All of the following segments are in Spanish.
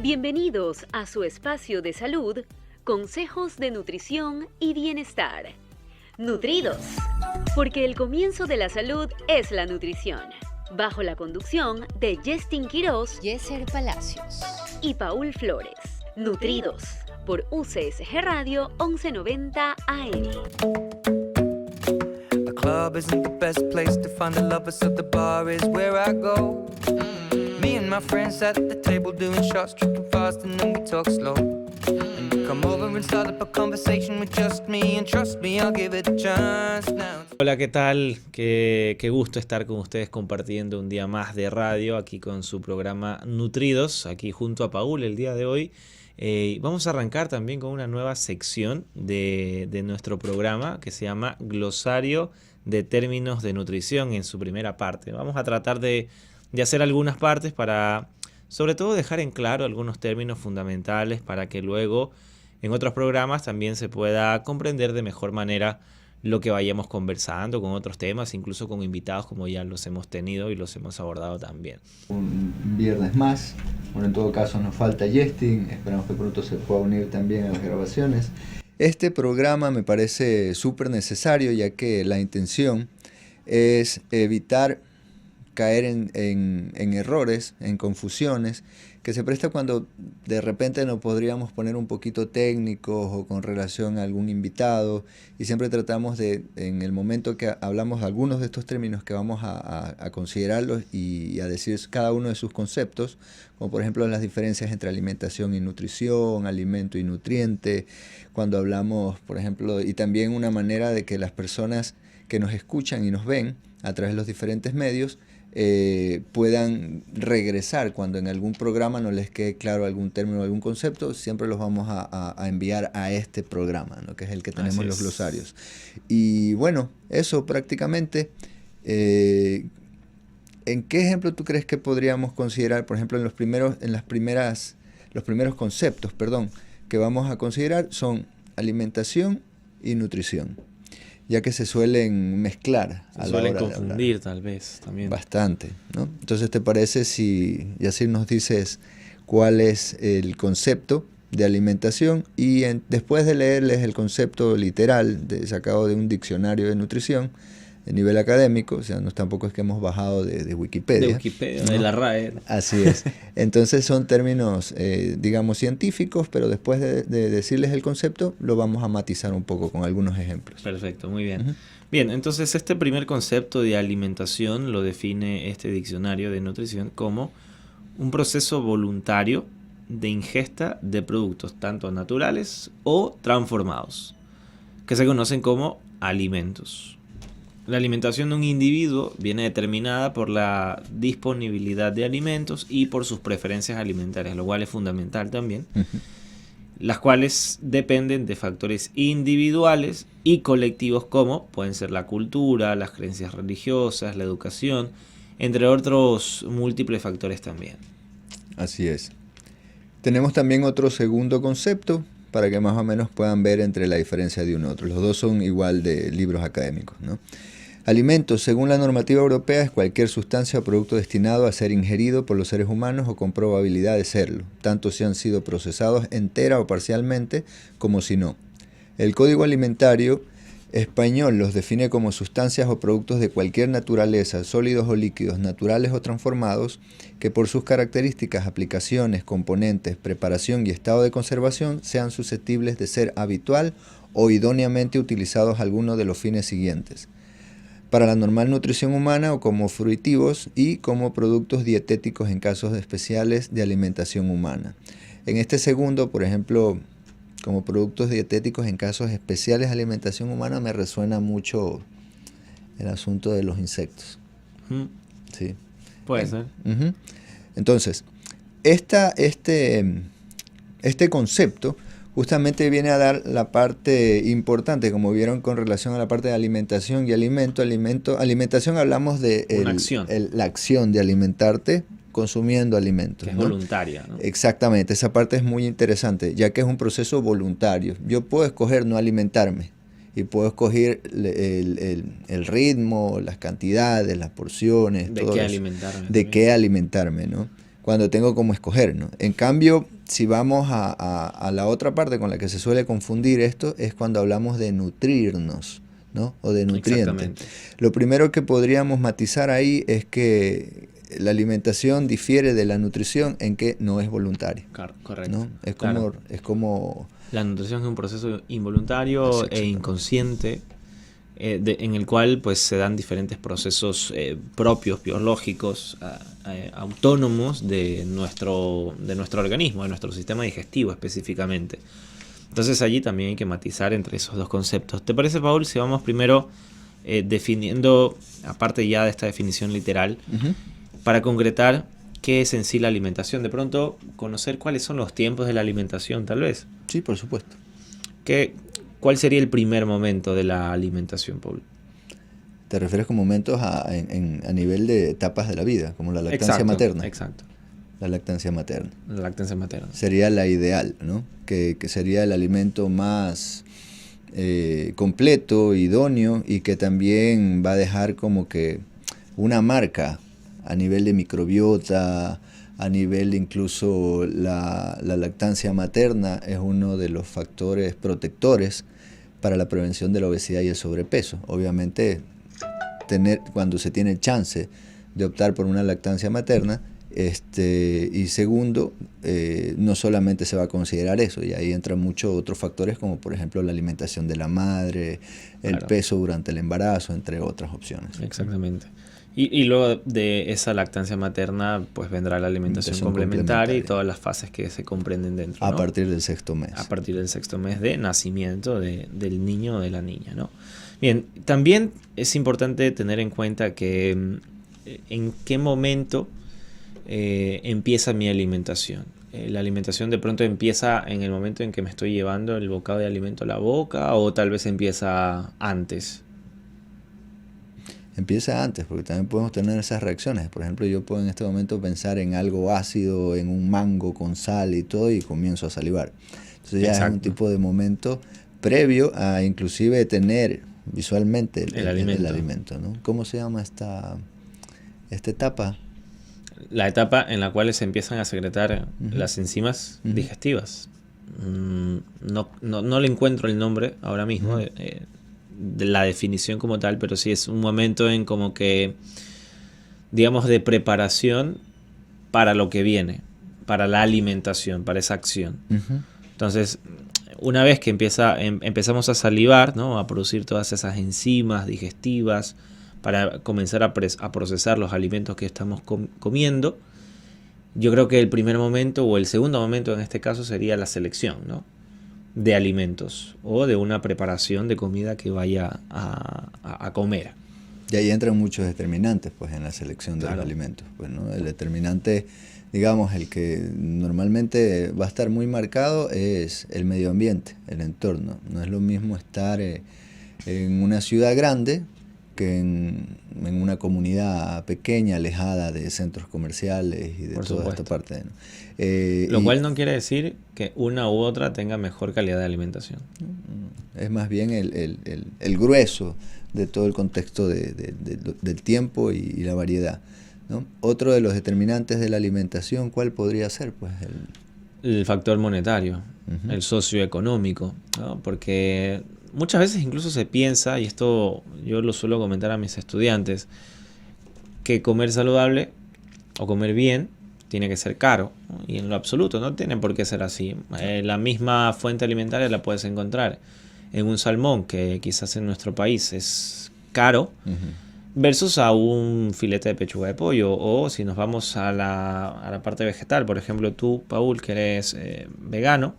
Bienvenidos a su espacio de salud, consejos de nutrición y bienestar. Nutridos, porque el comienzo de la salud es la nutrición. Bajo la conducción de Justin Quiroz, Yeser Palacios y Paul Flores. Nutridos, por UCSG Radio 1190 AM. The club isn't the best place to find the lovers, so the bar is where I go. Me and my friends at the table doing shots, tripping fast, and then we talk slow. And you come over and start up a conversation with just me, and trust me, I'll give it a chance now. Hola, ¿qué tal? Qué gusto estar con ustedes compartiendo un día más de radio aquí con su programa Nutridos, aquí junto a Paul el día de hoy. Vamos a arrancar también con una nueva sección de nuestro programa que se llama Glosario de Términos de Nutrición en su primera parte. Vamos a tratar de hacer algunas partes para, sobre todo, dejar en claro algunos términos fundamentales para que luego en otros programas también se pueda comprender de mejor manera lo que vayamos conversando con otros temas, incluso con invitados como ya los hemos tenido y los hemos abordado también. Un viernes más, bueno, en todo caso nos falta Justin, esperamos que pronto se pueda unir también a las grabaciones. Este programa me parece súper necesario, ya que la intención es evitar caer en errores, en confusiones, que se presta cuando de repente nos podríamos poner un poquito técnicos o con relación a algún invitado, y siempre tratamos de, en el momento que hablamos de algunos de estos términos, que vamos a considerarlos y a decir cada uno de sus conceptos, como por ejemplo las diferencias entre alimentación y nutrición, alimento y nutriente, cuando hablamos, por ejemplo, y también una manera de que las personas que nos escuchan y nos ven a través de los diferentes medios puedan regresar cuando en algún programa no les quede claro algún término o algún concepto. Siempre los vamos a enviar a este programa, ¿no? Que es el que tenemos los glosarios. Y bueno, eso prácticamente. ¿En qué ejemplo tú crees que podríamos considerar, por ejemplo, los primeros conceptos, que vamos a considerar son alimentación y nutrición? Ya que se suelen mezclar. Se suelen confundir tal vez también. Bastante, ¿no? Entonces, ¿te parece si Yacir nos dices cuál es el concepto de alimentación? Y después de leerles el concepto literal sacado de un diccionario de nutrición de nivel académico, o sea, no tampoco es que hemos bajado de Wikipedia. De Wikipedia, ¿no? De la RAE. Así es. Entonces son términos, digamos, científicos, pero después de decirles el concepto, lo vamos a matizar un poco con algunos ejemplos. Perfecto, muy bien. Bien, entonces este primer concepto de alimentación lo define este diccionario de nutrición como un proceso voluntario de ingesta de productos tanto naturales o transformados, que se conocen como alimentos. La alimentación de un individuo viene determinada por la disponibilidad de alimentos y por sus preferencias alimentarias, lo cual es fundamental también, las cuales dependen de factores individuales y colectivos como pueden ser la cultura, las creencias religiosas, la educación, entre otros múltiples factores también. Así es. Tenemos también otro segundo concepto para que más o menos puedan ver entre la diferencia de uno y otro. Los dos son igual de libros académicos, ¿no? Alimentos, según la normativa europea, es cualquier sustancia o producto destinado a ser ingerido por los seres humanos o con probabilidad de serlo, tanto si han sido procesados entera o parcialmente como si no. El Código Alimentario Español los define como sustancias o productos de cualquier naturaleza, sólidos o líquidos, naturales o transformados, que por sus características, aplicaciones, componentes, preparación y estado de conservación sean susceptibles de ser habitual o idóneamente utilizados a alguno de los fines siguientes: para la normal nutrición humana o como fruitivos y como productos dietéticos en casos especiales de alimentación humana. En este segundo, por ejemplo, como productos dietéticos en casos especiales de alimentación humana, me resuena mucho el asunto de los insectos. Sí. Puede ser. Entonces, este concepto justamente viene a dar la parte importante, como vieron con relación a la parte de alimentación y alimento. Alimentación hablamos de la acción de alimentarte consumiendo alimentos, que es, ¿no? voluntaria, ¿no? Exactamente, esa parte es muy interesante, ya que es un proceso voluntario. Yo puedo escoger no alimentarme y puedo escoger el ritmo, las cantidades, las porciones, de todo qué eso. alimentarme. De qué alimentarme, ¿no? cuando tengo como escoger, ¿no? En cambio, si vamos a la otra parte con la que se suele confundir esto, es cuando hablamos de nutrirnos, ¿no? O de nutrientes. Lo primero que podríamos matizar ahí es que la alimentación difiere de la nutrición en que no es voluntaria. Correcto. ¿No? Es como... La nutrición es un proceso involuntario e inconsciente, en el cual pues se dan diferentes procesos propios, biológicos, autónomos de nuestro organismo, de nuestro sistema digestivo específicamente. Entonces allí también hay que matizar entre esos dos conceptos. ¿Te parece, Paul, si vamos primero definiendo, aparte ya de esta definición literal, para concretar qué es en sí la alimentación? De pronto, conocer cuáles son los tiempos de la alimentación, tal vez. Sí, por supuesto. ¿Cuál sería el primer momento de la alimentación, Paul? ¿Te refieres con momentos a nivel de etapas de la vida, como la lactancia materna? Exacto. La lactancia materna. La lactancia materna. Sería la ideal, ¿no? Que sería el alimento más completo, idóneo, y que también va a dejar como que una marca a nivel de microbiota, a nivel de incluso la lactancia materna es uno de los factores protectores para la prevención de la obesidad y el sobrepeso. Obviamente, cuando se tiene chance de optar por una lactancia materna, y segundo, no solamente se va a considerar eso, y ahí entran muchos otros factores como por ejemplo la alimentación de la madre, el peso durante el embarazo, entre otras opciones. Exactamente. Y luego de esa lactancia materna, pues vendrá la alimentación complementaria y todas las fases que se comprenden dentro, ¿no? A partir del sexto mes. A partir del sexto mes de nacimiento del niño o de la niña, ¿no? Bien, también es importante tener en cuenta que en qué momento empieza mi alimentación. La alimentación de pronto empieza en el momento en que me estoy llevando el bocado de alimento a la boca, o tal vez empieza antes. Empieza antes, porque también podemos tener esas reacciones. Por ejemplo, yo puedo en este momento pensar en algo ácido, en un mango con sal y todo, y comienzo a salivar. Entonces ya es un tipo de momento previo a inclusive tener visualmente el alimento, ¿no? ¿Cómo se llama esta etapa? La etapa en la cual se empiezan a secretar las enzimas digestivas. No le encuentro el nombre ahora mismo de la definición como tal, pero sí es un momento en como que, digamos, de preparación para lo que viene, para la alimentación, para esa acción. Entonces, una vez que empezamos a salivar, ¿no? A producir todas esas enzimas digestivas para comenzar a procesar los alimentos que estamos comiendo, yo creo que el primer momento o el segundo momento en este caso sería la selección, ¿no? De alimentos o de una preparación de comida que vaya a comer. Y ahí entran muchos determinantes pues en la selección de los alimentos. Pues, ¿no? El determinante, digamos, el que normalmente va a estar muy marcado es el medio ambiente, el entorno. No es lo mismo estar en una ciudad grande que en una comunidad pequeña, alejada de centros comerciales y de toda esta parte, ¿no? Lo cual no quiere decir que una u otra tenga mejor calidad de alimentación. Es más bien el grueso de todo el contexto del tiempo y la variedad, ¿no? Otro de los determinantes de la alimentación, ¿cuál podría ser? Pues el factor monetario, el socioeconómico, ¿no? Porque muchas veces incluso se piensa, y esto yo lo suelo comentar a mis estudiantes, que comer saludable o comer bien tiene que ser caro, ¿no? Y en lo absoluto no tiene por qué ser así. La misma fuente alimentaria la puedes encontrar en un salmón, que quizás en nuestro país es caro, versus a un filete de pechuga de pollo. O si nos vamos a la parte vegetal, por ejemplo tú, Paul, que eres vegano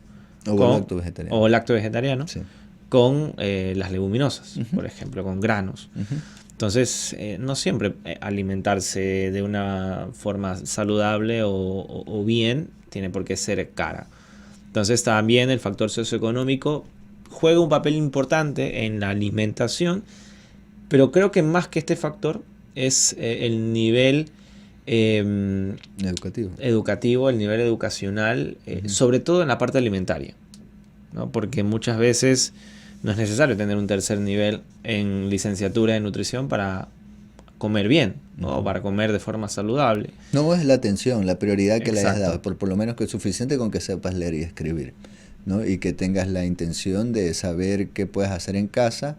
o lacto-vegetariano, sí, con las leguminosas, por ejemplo, con granos. Entonces, no siempre alimentarse de una forma saludable o bien tiene por qué ser cara. Entonces, también el factor socioeconómico juega un papel importante en la alimentación, pero creo que más que este factor es el nivel educativo, el nivel educacional, sobre todo en la parte alimentaria, ¿no? Porque muchas veces no es necesario tener un tercer nivel en licenciatura de nutrición para comer bien, ¿no? Para comer de forma saludable. No es la atención, la prioridad que le hayas Exacto. dado, por lo menos que es suficiente con que sepas leer y escribir, ¿no? Y que tengas la intención de saber qué puedes hacer en casa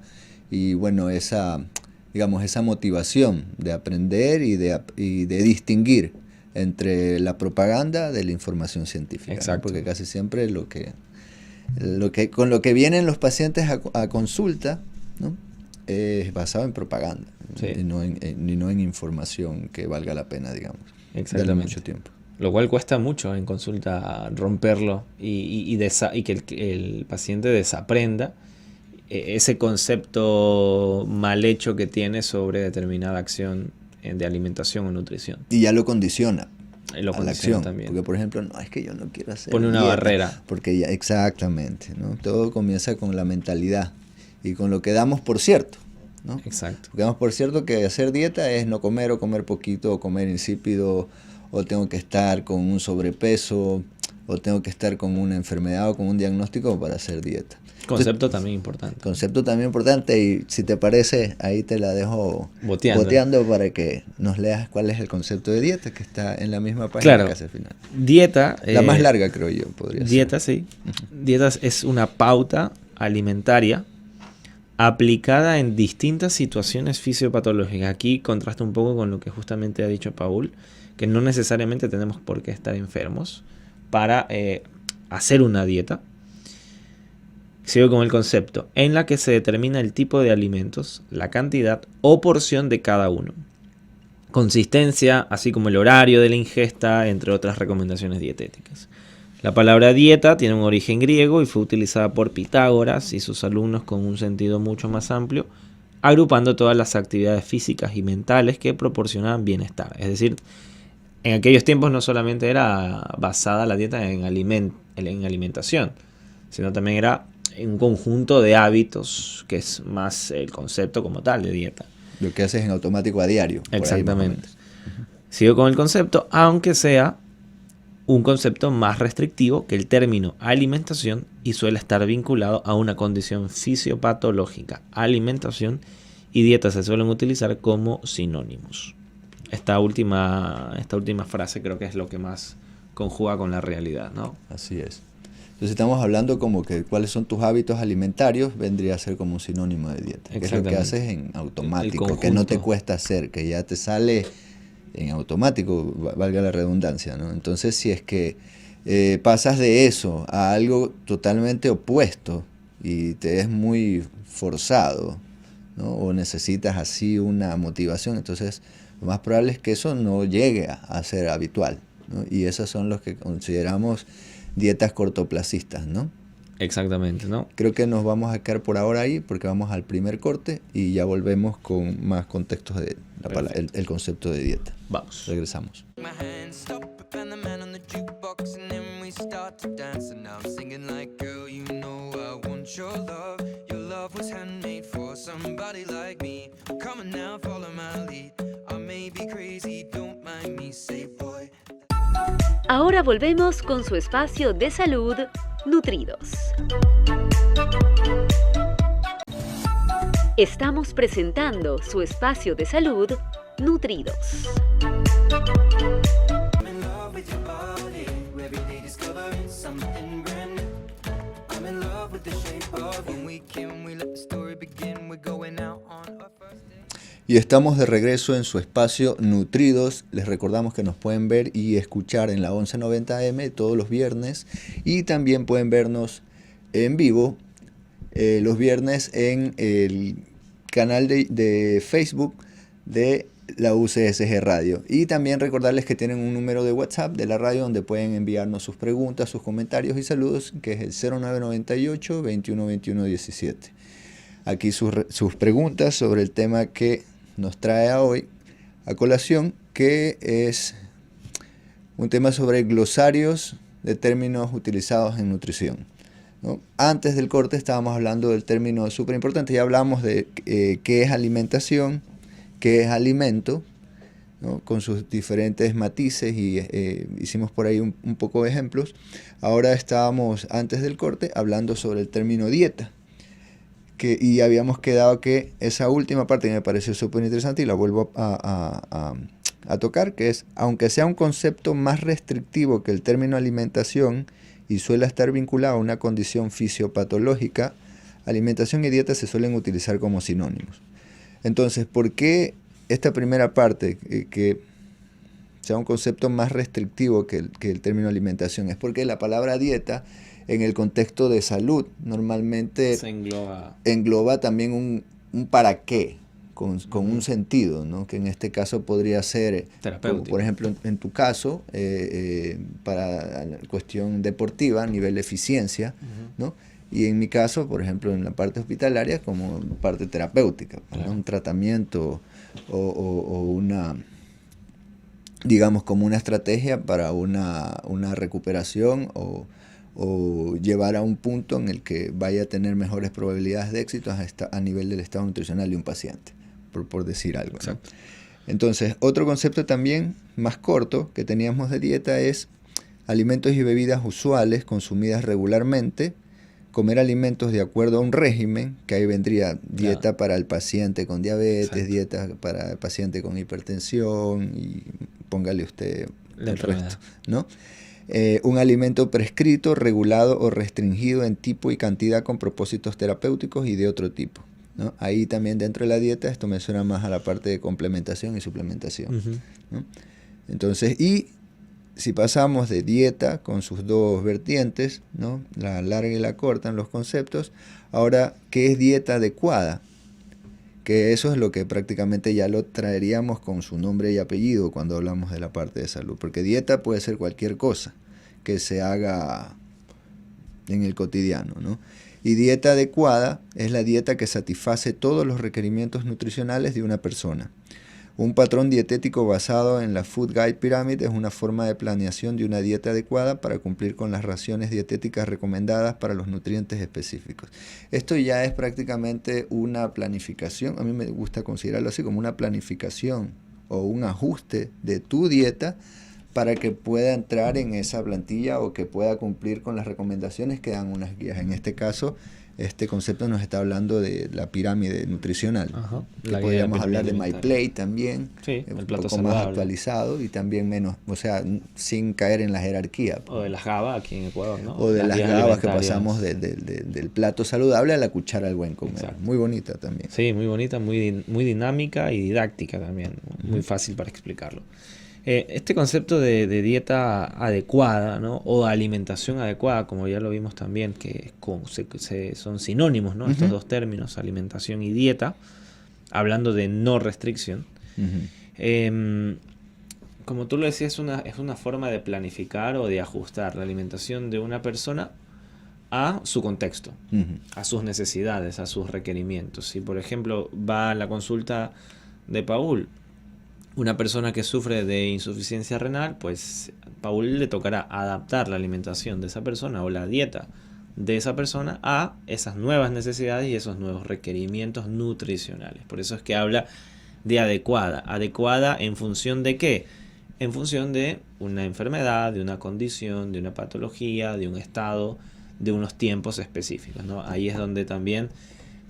y bueno, esa motivación de aprender y de distinguir entre la propaganda de la información científica, ¿no? Exacto. Porque casi siempre con lo que vienen los pacientes a consulta, ¿no? Es basado en propaganda, Sí. y no en información que valga la pena, digamos. Darle Exactamente. mucho tiempo. Lo cual cuesta mucho en consulta romperlo y que el paciente desaprenda ese concepto mal hecho que tiene sobre determinada acción de alimentación o nutrición. Y ya lo condiciona Lo a la condiciona acción. también. Porque, por ejemplo, no, es que yo no quiero hacer Pone una dieta, barrera. Porque ya, exactamente, ¿no? Todo comienza con la mentalidad y con lo que damos por cierto, ¿no? Exacto. Porque damos por cierto que hacer dieta es no comer o comer poquito o comer insípido o tengo que estar con un sobrepeso o tengo que estar con una enfermedad o con un diagnóstico para hacer dieta. Concepto también importante. Concepto también importante y si te parece, ahí te la dejo boteando para que nos leas cuál es el concepto de dieta que está en la misma página Claro. que hace al final. Dieta. La más larga creo yo podría Dieta, ser. sí. Dieta es una pauta alimentaria aplicada en distintas situaciones fisiopatológicas. Aquí contrasta un poco con lo que justamente ha dicho Paul, que no necesariamente tenemos por qué estar enfermos para hacer una dieta. Sigo con el concepto, en la que se determina el tipo de alimentos, la cantidad o porción de cada uno, consistencia, así como el horario de la ingesta, entre otras recomendaciones dietéticas. La palabra dieta tiene un origen griego y fue utilizada por Pitágoras y sus alumnos con un sentido mucho más amplio, agrupando todas las actividades físicas y mentales que proporcionaban bienestar. Es decir, en aquellos tiempos no solamente era basada la dieta en alimentación, sino también era un conjunto de hábitos, que es más el concepto como tal de dieta. Lo que haces en automático a diario. Por ahí más o Exactamente. menos. Sigo con el concepto, aunque sea un concepto más restrictivo que el término alimentación y suele estar vinculado a una condición fisiopatológica. Alimentación y dieta se suelen utilizar como sinónimos. Esta última frase creo que es lo que más conjuga con la realidad, ¿no? Así es. Entonces estamos hablando como que cuáles son tus hábitos alimentarios, vendría a ser como un sinónimo de dieta. Que es lo que haces en automático, que no te cuesta hacer, que ya te sale en automático, valga la redundancia, ¿no? Entonces si es que pasas de eso a algo totalmente opuesto y te es muy forzado, ¿no? O necesitas así una motivación, entonces lo más probable es que eso no llegue a ser habitual, ¿no? Y esos son los que consideramos dietas cortoplacistas, ¿no? Exactamente, ¿no? Creo que nos vamos a quedar por ahora ahí porque vamos al primer corte y ya volvemos con más contextos de el concepto de dieta. Vamos. Regresamos. My hands stop and the man on the jukebox and then we start to dance and I'm singing like girl you know I want your love was handmade for somebody like me. Come on now follow my lead. I may be crazy don't mind me say boy. Ahora volvemos con su espacio de salud, Nutridos. Estamos presentando su espacio de salud, Nutridos. I'm in love with your body, every day discovering something brand new. I'm in love with the shape of you. When we let the story begin, we're going out on our first date. Y estamos de regreso en su espacio Nutridos. Les recordamos que nos pueden ver y escuchar en la 1190 AM todos los viernes y también pueden vernos en vivo los viernes en el canal de Facebook de la UCSG Radio. Y también recordarles que tienen un número de WhatsApp de la radio donde pueden enviarnos sus preguntas, sus comentarios y saludos, que es el 0998 21 21 17. Aquí sus preguntas sobre el tema que nos trae a hoy a colación, que es un tema sobre glosarios de términos utilizados en nutrición, ¿no? Antes del corte estábamos hablando del término súper importante, ya hablamos de qué es alimentación, qué es alimento, ¿no? Con sus diferentes matices y hicimos por ahí un poco de ejemplos. Ahora estábamos antes del corte hablando sobre el término dieta, y habíamos quedado que esa última parte que me pareció súper interesante y la vuelvo a tocar, que es, aunque sea un concepto más restrictivo que el término alimentación y suele estar vinculado a una condición fisiopatológica, alimentación y dieta se suelen utilizar como sinónimos. Entonces, ¿por qué esta primera parte, que sea un concepto más restrictivo que el término alimentación? Es porque la palabra dieta, en el contexto de salud, normalmente se engloba también un para qué, con un sentido, ¿no? Que en este caso podría ser, terapéutico. Por ejemplo, en tu caso, para la cuestión deportiva, a nivel de eficiencia, ¿no? Y en mi caso, por ejemplo, en la parte hospitalaria, como parte terapéutica, ¿no? Un tratamiento o una, digamos, como una estrategia para una recuperación o llevar a un punto en el que vaya a tener mejores probabilidades de éxito a nivel del estado nutricional de un paciente, por decir algo, ¿no? Exacto. Entonces, otro concepto también más corto que teníamos de dieta es alimentos y bebidas usuales consumidas regularmente, comer alimentos de acuerdo a un régimen, que ahí vendría dieta para el paciente con diabetes, Exacto. dieta para el paciente con hipertensión y póngale usted la el enfermedad, resto, ¿no? Un alimento prescrito, regulado o restringido en tipo y cantidad con propósitos terapéuticos y de otro tipo, ¿no? Ahí también dentro de la dieta esto me suena más a la parte de complementación y suplementación, ¿no? Entonces, y si pasamos de dieta con sus dos vertientes, ¿no? La larga y la corta en los conceptos, ahora, ¿qué es dieta adecuada? Que eso es lo que prácticamente ya lo traeríamos con su nombre y apellido cuando hablamos de la parte de salud, porque dieta puede ser cualquier cosa que se haga en el cotidiano, ¿no? Y dieta adecuada es la dieta que satisface todos los requerimientos nutricionales de una persona. Un patrón dietético basado en la Food Guide Pyramid es una forma de planeación de una dieta adecuada para cumplir con las raciones dietéticas recomendadas para los nutrientes específicos. Esto ya es prácticamente una planificación, a mí me gusta considerarlo así como una planificación o un ajuste de tu dieta para que pueda entrar en esa plantilla o que pueda cumplir con las recomendaciones que dan unas guías. En este caso, este concepto nos está hablando de la pirámide nutricional. Ajá. Que La guía podríamos de hablar de pirámide My Plate también, Sí, el un plato poco más saludable. actualizado y también menos, o sea, sin caer en la jerarquía. O de las GABA aquí en Ecuador, ¿no? O de las guías gabas que alimentarias. pasamos del plato saludable a la cuchara al buen comer. Exacto. Muy bonita también. Sí, muy bonita, muy dinámica y didáctica también, muy fácil para explicarlo. Este concepto de dieta adecuada, ¿no? O alimentación adecuada, como ya lo vimos también, que son sinónimos, ¿no? Estos dos términos, alimentación y dieta, hablando de no restricción. Como tú lo decías, es una forma de planificar o de ajustar la alimentación de una persona a su contexto, a sus necesidades, a sus requerimientos. Si, por ejemplo, va a la consulta de Paul una persona que sufre de insuficiencia renal, pues Paul le tocará adaptar la alimentación de esa persona o la dieta de esa persona a esas nuevas necesidades y esos nuevos requerimientos nutricionales. Por eso es que habla de adecuada. ¿Adecuada en función de qué? En función de una enfermedad, de una condición, de una patología, de un estado, de unos tiempos específicos, ¿no? Ahí es donde también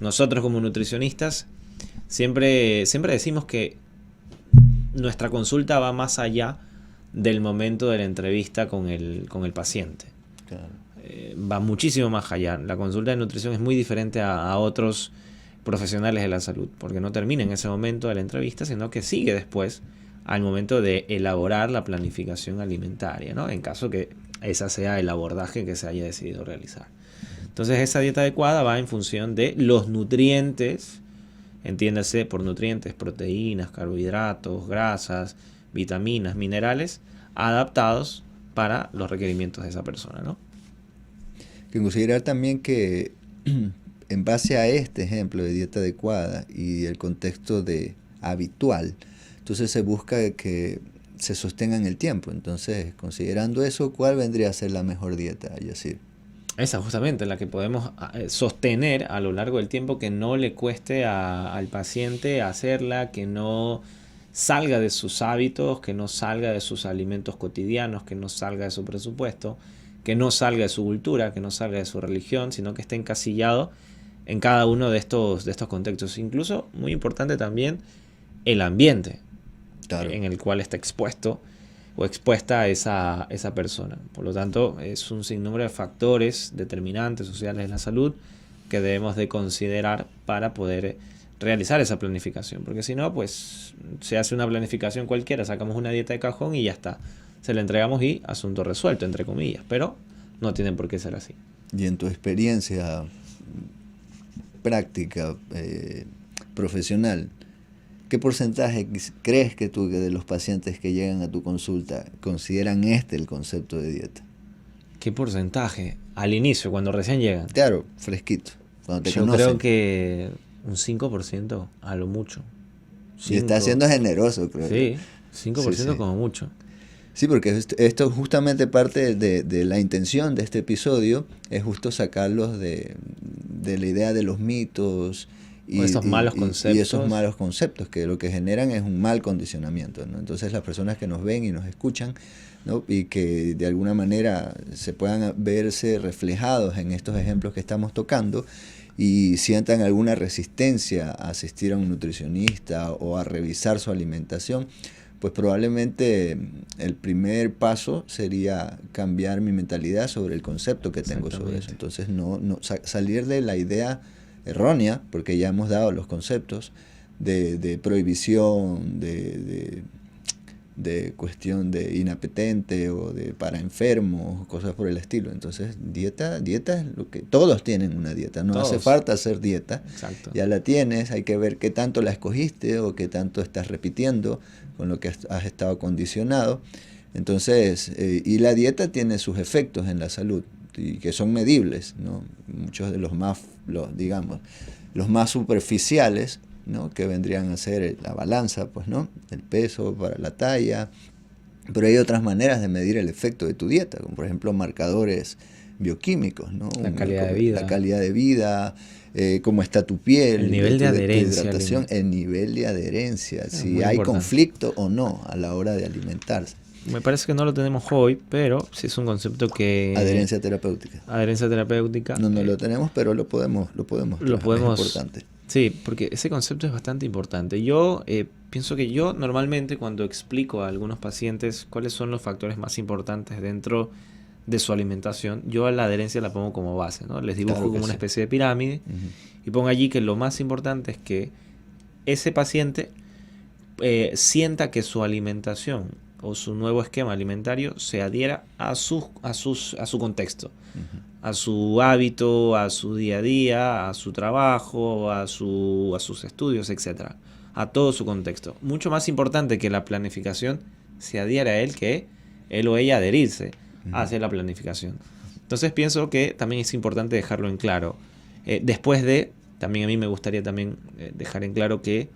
nosotros como nutricionistas siempre decimos que nuestra consulta va más allá del momento de la entrevista con el paciente. Claro. Va muchísimo más allá. La consulta de nutrición es muy diferente a otros profesionales de la salud, porque no termina en ese momento de la entrevista, sino que sigue después al momento de elaborar la planificación alimentaria, ¿no? En caso que ese sea el abordaje que se haya decidido realizar. Entonces, esa dieta adecuada va en función de los nutrientes. Entiéndase por nutrientes, proteínas, carbohidratos, grasas, vitaminas, minerales, adaptados para los requerimientos de esa persona, ¿no? Que considerar también que en base a este ejemplo de dieta adecuada y el contexto habitual, entonces se busca que se sostenga en el tiempo. Entonces, considerando eso, ¿cuál vendría a ser la mejor dieta, Yacir? Esa justamente, la que podemos sostener a lo largo del tiempo, que no le cueste al paciente hacerla, que no salga de sus hábitos, que no salga de sus alimentos cotidianos, que no salga de su presupuesto, que no salga de su cultura, que no salga de su religión, sino que esté encasillado en cada uno de estos contextos. Incluso, muy importante también, el ambiente en el cual está expuesto o expuesta esa persona. Por lo tanto, es un sinnúmero de factores determinantes sociales de la salud que debemos de considerar para poder realizar esa planificación. Porque si no, pues se hace una planificación cualquiera, sacamos una dieta de cajón y ya está. Se la entregamos y asunto resuelto, entre comillas. Pero no tiene por qué ser así. Y en tu experiencia práctica, profesional, ¿qué porcentaje crees que tú, de los pacientes que llegan a tu consulta, consideran el concepto de dieta? ¿Qué porcentaje? Al inicio, cuando recién llegan. Claro, fresquito, cuando te Yo conocen. creo que un 5% a lo mucho. Y está siendo generoso, creo. Sí, 5% Sí, sí. como mucho. Sí, porque esto justamente parte de la intención de este episodio, es justo sacarlos de la idea de los mitos O esos malos conceptos. y esos malos conceptos que lo que generan es un mal condicionamiento, ¿no? Entonces las personas que nos ven y nos escuchan, ¿no? Y que de alguna manera se puedan verse reflejados en estos ejemplos que estamos tocando y sientan alguna resistencia a asistir a un nutricionista o a revisar su alimentación, pues probablemente el primer paso sería cambiar mi mentalidad sobre el concepto que tengo sobre eso. Entonces salir de la idea errónea, porque ya hemos dado los conceptos de prohibición, de cuestión de inapetente o de para enfermos, cosas por el estilo. Entonces dieta es lo que todos tienen, una dieta, no hace falta hacer dieta. Exacto. Ya la tienes, hay que ver qué tanto la escogiste o qué tanto estás repitiendo con lo que has estado condicionado. Entonces, y la dieta tiene sus efectos en la salud y que son medibles, ¿no? Muchos de los más superficiales, ¿no? Que vendrían a ser la balanza, pues, ¿no? El peso para la talla. Pero hay otras maneras de medir el efecto de tu dieta, como por ejemplo marcadores bioquímicos, ¿no? La calidad de vida, cómo está tu piel, el nivel de adherencia, hidratación, el nivel de adherencia, si hay importante. Conflicto o no a la hora de alimentarse. Me parece que no lo tenemos hoy, pero sí es un concepto que... Adherencia terapéutica. Adherencia terapéutica. No lo tenemos, pero lo podemos. Es importante. Sí, porque ese concepto es bastante importante. Yo pienso que yo normalmente cuando explico a algunos pacientes cuáles son los factores más importantes dentro de su alimentación, yo a la adherencia la pongo como base, ¿no? Les dibujo como una especie de pirámide y pongo allí que lo más importante es que ese paciente sienta que su alimentación o su nuevo esquema alimentario se adhiera a su contexto, a su hábito, a su día a día, a su trabajo, a sus estudios, etc. A todo su contexto. Mucho más importante que la planificación se adhiera a él que él o ella adherirse hacia la planificación. Entonces pienso que también es importante dejarlo en claro. También a mí me gustaría también dejar en claro que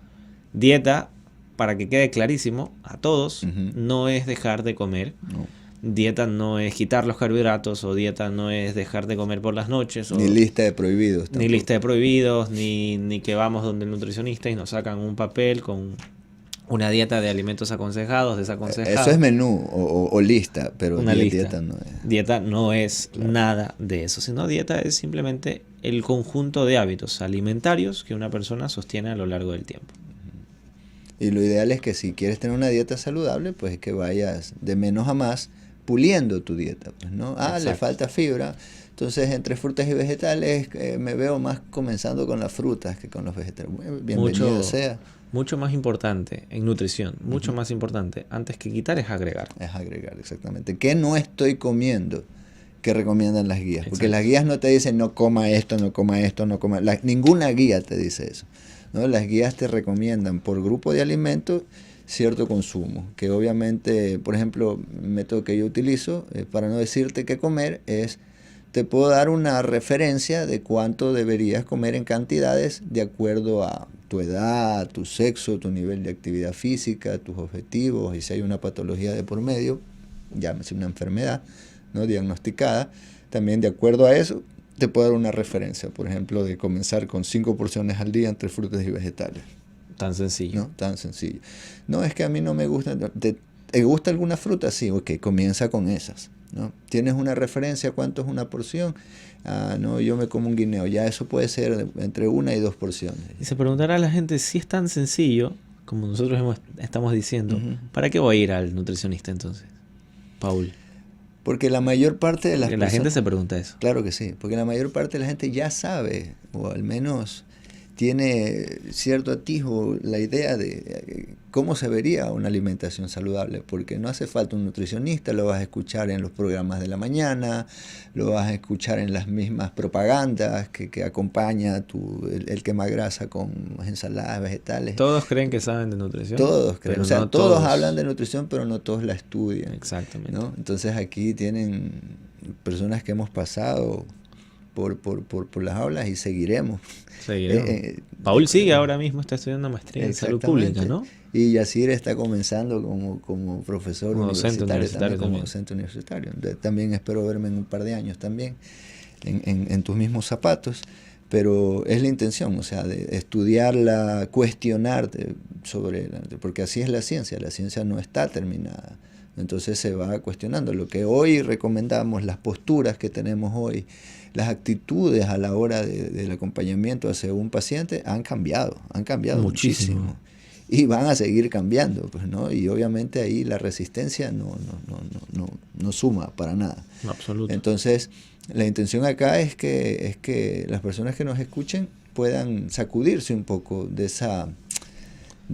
dieta, para que quede clarísimo a todos, no es dejar de comer. No. Dieta no es quitar los carbohidratos, o dieta no es dejar de comer por las noches. Ni lista de prohibidos. Ni lista de prohibidos, ni que vamos donde el nutricionista y nos sacan un papel con una dieta de alimentos aconsejados, desaconsejados. Eso es menú o lista, pero una lista. Dieta no es. Dieta no es nada de eso, sino dieta es simplemente el conjunto de hábitos alimentarios que una persona sostiene a lo largo del tiempo. Y lo ideal es que si quieres tener una dieta saludable, pues es que vayas de menos a más puliendo tu dieta, pues, ¿no? Le falta fibra, entonces entre frutas y vegetales me veo más comenzando con las frutas que con los vegetales. Bienvenido sea. Mucho más importante en nutrición, mucho más importante, antes que quitar es agregar. Es agregar, exactamente. ¿Qué no estoy comiendo? Que recomiendan las guías. Porque Exacto. Las guías no te dicen no coma esto, no coma esto, no coma... ninguna guía te dice eso, ¿no? Las guías te recomiendan por grupo de alimentos cierto consumo, que obviamente, por ejemplo, el método que yo utilizo, para no decirte qué comer, te puedo dar una referencia de cuánto deberías comer en cantidades de acuerdo a tu edad, tu sexo, tu nivel de actividad física, tus objetivos, y si hay una patología de por medio, llámese una enfermedad, ¿no? Diagnosticada, también de acuerdo a eso, te puedo dar una referencia, por ejemplo, de comenzar con 5 porciones al día entre frutas y vegetales. Tan sencillo. No, tan sencillo. No, es que a mí no me gusta. ¿Te gusta alguna fruta? Sí, ok, comienza con esas. ¿no? ¿Tienes una referencia? ¿Cuánto es una porción? No, yo me como un guineo. Ya eso puede ser entre 1 y 2 porciones. Y se preguntará a la gente si es tan sencillo, como nosotros estamos diciendo, Ujú. ¿para qué voy a ir al nutricionista entonces, Paul? Porque la mayor parte de las Porque la gente personas... se pregunta eso. Claro que sí, porque la mayor parte de la gente ya sabe, o al menos tiene cierto atisbo la idea de cómo se vería una alimentación saludable, porque no hace falta un nutricionista, lo vas a escuchar en los programas de la mañana, lo vas a escuchar en las mismas propagandas que acompaña el quema grasa con ensaladas vegetales. Todos creen que saben de nutrición. Todos creen, pero o sea, no todos hablan de nutrición, pero no todos la estudian. Exactamente. ¿No? Entonces aquí tienen personas que hemos pasado por las aulas y seguiremos. Paul sigue ahora mismo, está estudiando maestría en salud pública, ¿no? Y Yacir está comenzando como profesor como docente universitario, como docente universitario. También espero verme en un par de años también en tus mismos zapatos. Pero es la intención, o sea, de estudiarla, cuestionarte porque así es la ciencia no está terminada. Entonces se va cuestionando. Lo que hoy recomendamos, las posturas que tenemos hoy, las actitudes a la hora del acompañamiento hacia un paciente han cambiado muchísimo. Y van a seguir cambiando, pues, ¿no? Y obviamente ahí la resistencia no suma para nada. Absoluto. Entonces, la intención acá es que las personas que nos escuchen puedan sacudirse un poco de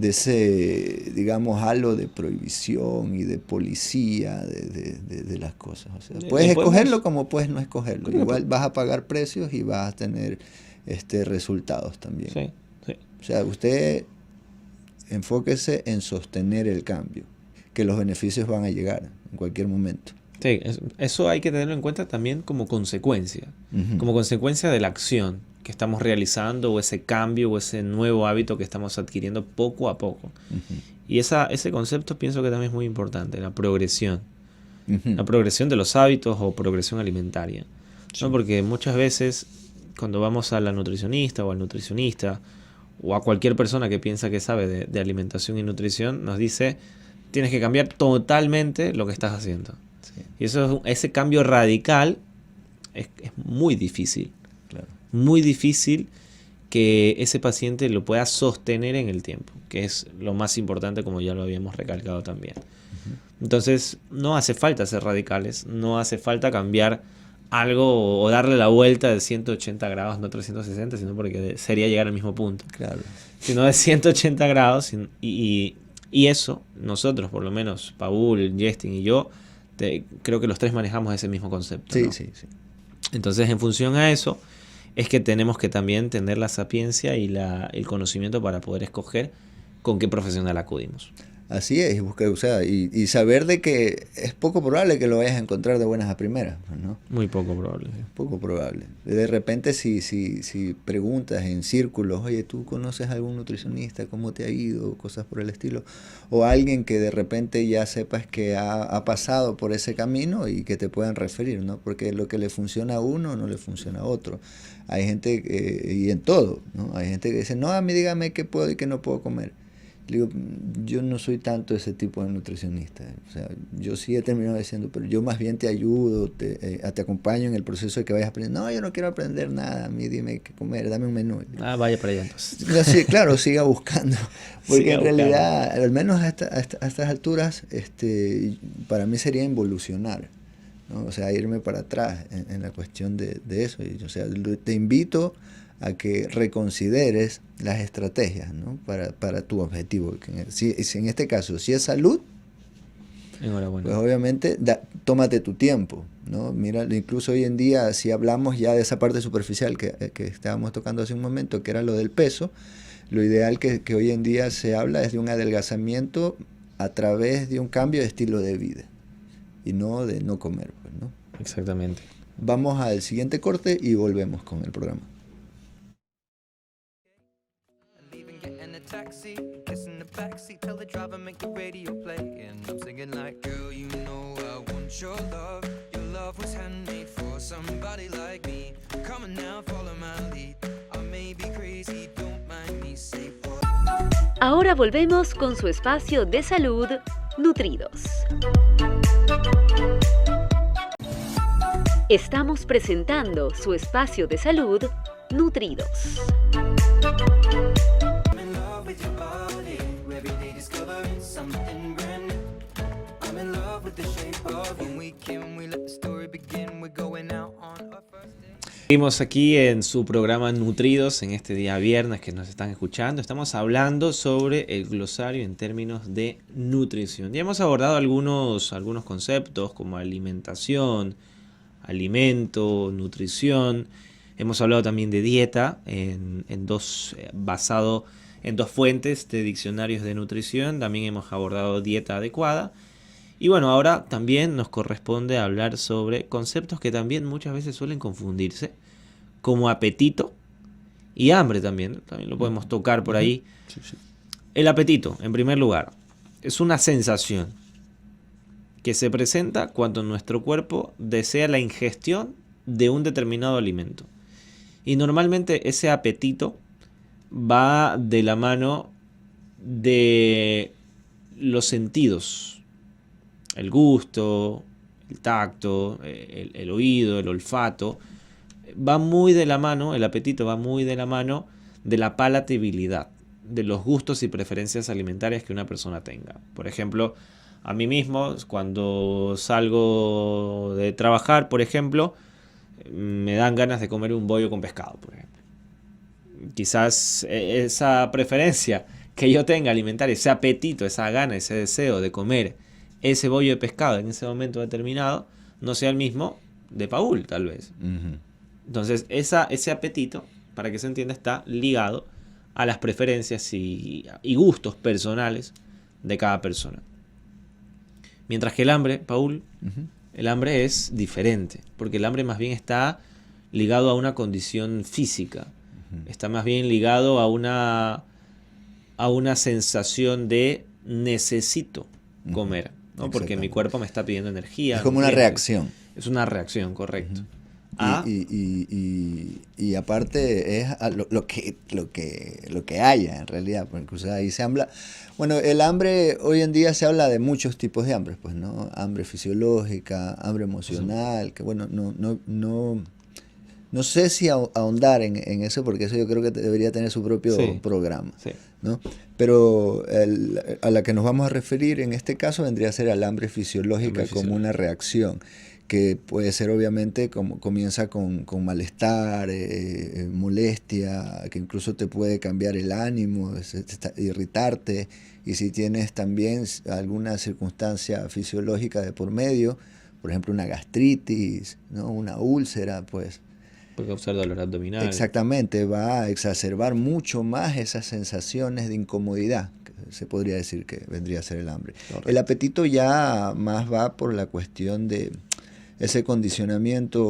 ese, digamos, halo de prohibición y de policía de las cosas. O sea, puedes escogerlo como puedes no escogerlo. Igual vas a pagar precios y vas a tener resultados también. Sí, sí. O sea, usted enfóquese en sostener el cambio, que los beneficios van a llegar en cualquier momento. Sí, eso hay que tenerlo en cuenta también como consecuencia. Uh-huh. Como consecuencia de la acción que estamos realizando o ese cambio o ese nuevo hábito que estamos adquiriendo poco a poco. Uh-huh. Y ese concepto pienso que también es muy importante, la progresión. Uh-huh. La progresión de los hábitos o progresión alimentaria. Sí. ¿No? Porque muchas veces cuando vamos a la nutricionista o al nutricionista o a cualquier persona que piensa que sabe de alimentación y nutrición, nos dice, tienes que cambiar totalmente lo que estás haciendo. Sí. Y ese cambio radical es muy difícil. Claro. Muy difícil que ese paciente lo pueda sostener en el tiempo, que es lo más importante, como ya lo habíamos recalcado también. Uh-huh. Entonces, no hace falta ser radicales, no hace falta cambiar algo o darle la vuelta de 180 grados, no 360, sino porque sería llegar al mismo punto. Claro. Sino de 180 grados. Y eso, nosotros, por lo menos, Paul, Justin y yo, creo que los tres manejamos ese mismo concepto. Sí, ¿no? sí. Entonces, en función a eso, es que tenemos que también tener la sapiencia y el conocimiento para poder escoger con qué profesional acudimos. Así es, o sea, y saber de que es poco probable que lo vayas a encontrar de buenas a primeras, ¿no? Muy poco probable. Sí. Poco probable. De repente si preguntas en círculos, oye, ¿tú conoces a algún nutricionista? ¿Cómo te ha ido? Cosas por el estilo. O alguien que de repente ya sepas que ha pasado por ese camino y que te puedan referir, ¿no? Porque lo que le funciona a uno no le funciona a otro. Hay gente, y en todo, ¿no? Hay gente que dice, no, a mí dígame qué puedo y qué no puedo comer. Le digo, yo no soy tanto ese tipo de nutricionista. O sea, yo sí he terminado diciendo, pero yo más bien te ayudo, te acompaño en el proceso de que vayas aprendiendo. No, yo no quiero aprender nada, a mí dime qué comer, dame un menú. Vaya para allá entonces. No, sí, claro, siga buscando. Porque siga en realidad, al menos a estas alturas, para mí sería involucionar, ¿no? O sea, irme para atrás en la cuestión de eso. O sea, te invito a que reconsideres las estrategias, ¿no? para tu objetivo. Si en este caso, si es salud, enhorabuena. Pues obviamente tómate tu tiempo, ¿no? Mira, incluso hoy en día, si hablamos ya de esa parte superficial que estábamos tocando hace un momento, que era lo del peso, lo ideal que hoy en día se habla es de un adelgazamiento a través de un cambio de estilo de vida y no de no comer, pues, ¿no? Exactamente. Vamos al siguiente corte y volvemos con el programa. Taxi, kissing the backseat, tell the driver make the radio play, and I'm singing like, girl, you know I want your love was handmade for somebody like me. Come on now, follow my lead. I may be crazy, don't mind me, say what. Ahora volvemos con su espacio de salud, Nutridos. Estamos presentando su espacio de salud, Nutridos. Seguimos aquí en su programa Nutridos en este día viernes que nos están escuchando. Estamos hablando sobre el glosario en términos de nutrición. Ya hemos abordado algunos conceptos como alimentación, alimento, nutrición. Hemos hablado también de dieta basado en dos fuentes de diccionarios de nutrición. También hemos abordado dieta adecuada. Y bueno, ahora también nos corresponde hablar sobre conceptos que también muchas veces suelen confundirse, como apetito y hambre también. También lo podemos tocar por ahí. Sí, sí. El apetito, en primer lugar, es una sensación que se presenta cuando nuestro cuerpo desea la ingestión de un determinado alimento. Y normalmente ese apetito va de la mano de los sentidos. El gusto, el tacto, el oído, el olfato, va muy de la mano, el apetito va muy de la mano de la palatabilidad, de los gustos y preferencias alimentarias que una persona tenga. Por ejemplo, a mí mismo, cuando salgo de trabajar, por ejemplo, me dan ganas de comer un bollo con pescado, por ejemplo. Quizás esa preferencia que yo tenga alimentaria, ese apetito, esa gana, ese deseo de comer ese bollo de pescado en ese momento determinado, no sea el mismo de Paul, tal vez. Uh-huh. Entonces, ese apetito, para que se entienda, está ligado a las preferencias y gustos personales de cada persona. Mientras que el hambre, Paul, Uh-huh. el hambre es diferente, porque el hambre más bien está ligado a una condición física, está más bien ligado a una sensación de necesito comer, ¿no? Porque mi cuerpo me está pidiendo energía. Es como una reacción. Es una reacción, correcto. Y aparte es lo que haya en realidad, porque incluso ahí se habla, bueno, el hambre hoy en día se habla de muchos tipos de hambre, pues, ¿no? Hambre fisiológica, hambre emocional, sí. Que bueno, no sé si ahondar en eso, porque eso yo creo que debería tener su propio programa, sí. ¿No? Pero a la que nos vamos a referir en este caso vendría a ser al hambre fisiológica como una reacción que puede ser obviamente como comienza con malestar, molestia, que incluso te puede cambiar el ánimo, irritarte, y si tienes también alguna circunstancia fisiológica de por medio, por ejemplo una gastritis, ¿no? Una úlcera, pues puede causar dolor abdominal. Exactamente, va a exacerbar mucho más esas sensaciones de incomodidad, que se podría decir que vendría a ser el hambre. Correcto. El apetito ya más va por la cuestión de ese condicionamiento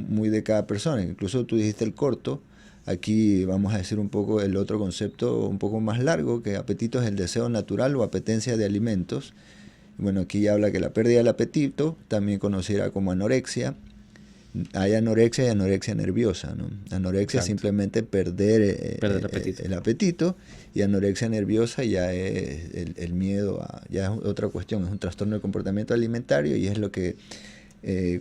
muy de cada persona. Incluso tú dijiste el corto, aquí vamos a decir un poco el otro concepto un poco más largo, que apetito es el deseo natural o apetencia de alimentos. Bueno, aquí ya habla que la pérdida del apetito, también conocida como anorexia. Hay anorexia y anorexia nerviosa, ¿no? Anorexia es simplemente perder el apetito, y anorexia nerviosa ya es el miedo, ya es otra cuestión, es un trastorno del comportamiento alimentario, y es lo que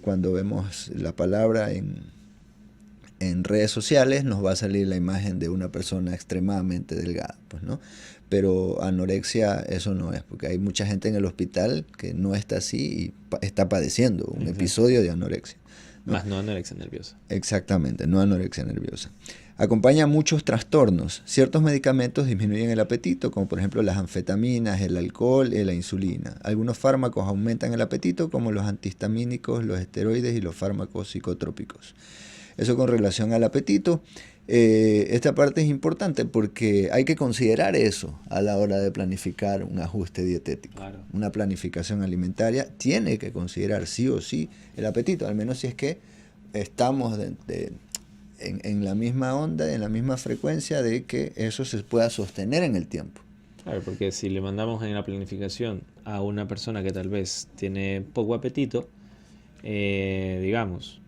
cuando vemos la palabra en redes sociales nos va a salir la imagen de una persona extremadamente delgada, pues, ¿no? Pero anorexia eso no es, porque hay mucha gente en el hospital que no está así y está padeciendo un episodio de anorexia, ¿no? Más no anorexia nerviosa. Exactamente, no anorexia nerviosa. Acompaña muchos trastornos. Ciertos medicamentos disminuyen el apetito, como por ejemplo las anfetaminas, el alcohol y la insulina. Algunos fármacos aumentan el apetito, como los antihistamínicos, los esteroides y los fármacos psicotrópicos. Eso con relación al apetito. Esta parte es importante porque hay que considerar eso a la hora de planificar un ajuste dietético. Claro. Una planificación alimentaria tiene que considerar sí o sí el apetito, al menos si es que estamos en la misma onda, en la misma frecuencia de que eso se pueda sostener en el tiempo. Claro, porque si le mandamos en la planificación a una persona que tal vez tiene poco apetito, digamos,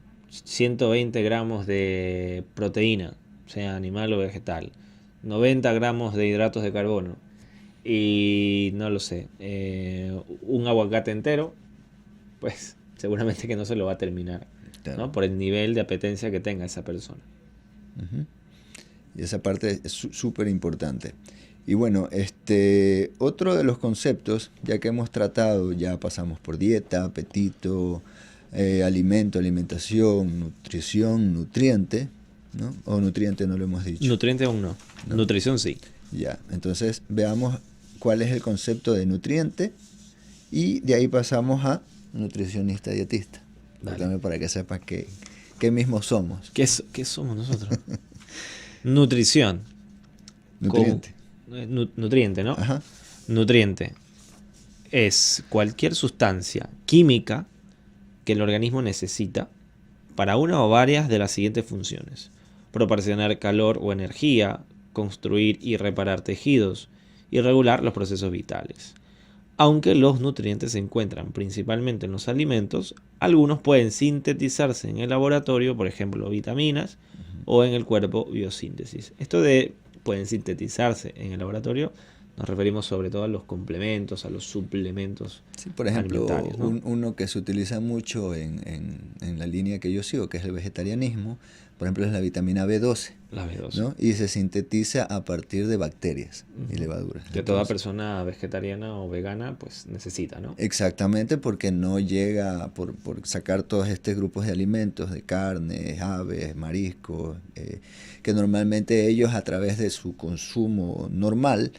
120 gramos de proteína, sea animal o vegetal, 90 gramos de hidratos de carbono y, no lo sé, un aguacate entero, pues seguramente que no se lo va a terminar. Claro. ¿no? Por el nivel de apetencia que tenga esa persona. Ujú. Y esa parte es súper importante. Y bueno, otro de los conceptos, ya que hemos tratado, ya pasamos por dieta, apetito, alimento, alimentación, nutrición, nutriente, ¿no? O nutriente no lo hemos dicho. Nutriente aún no. No. Nutrición sí. Ya, entonces veamos cuál es el concepto de nutriente y de ahí pasamos a nutricionista dietista. Dale. También para que sepas qué mismos somos. ¿Qué somos nosotros? Nutrición. Nutriente. Nutriente, ¿no? Ajá. Nutriente es cualquier sustancia química que el organismo necesita para una o varias de las siguientes funciones: proporcionar calor o energía, construir y reparar tejidos y regular los procesos vitales. Aunque los nutrientes se encuentran principalmente en los alimentos, algunos pueden sintetizarse en el laboratorio, por ejemplo vitaminas, o en el cuerpo biosíntesis. Esto de pueden sintetizarse en el laboratorio, nos referimos sobre todo a los complementos, a los suplementos. Sí, por ejemplo, alimentarios, ¿no? uno que se utiliza mucho en la línea que yo sigo, que es el vegetarianismo, por ejemplo, es la vitamina B12. La B12. ¿No? Y se sintetiza a partir de bacterias y Ujú. levaduras. Que toda Entonces, persona vegetariana o vegana pues necesita, ¿no? exactamente, porque no llega por sacar todos estos grupos de alimentos, de carnes, aves, mariscos, que normalmente ellos a través de su consumo normal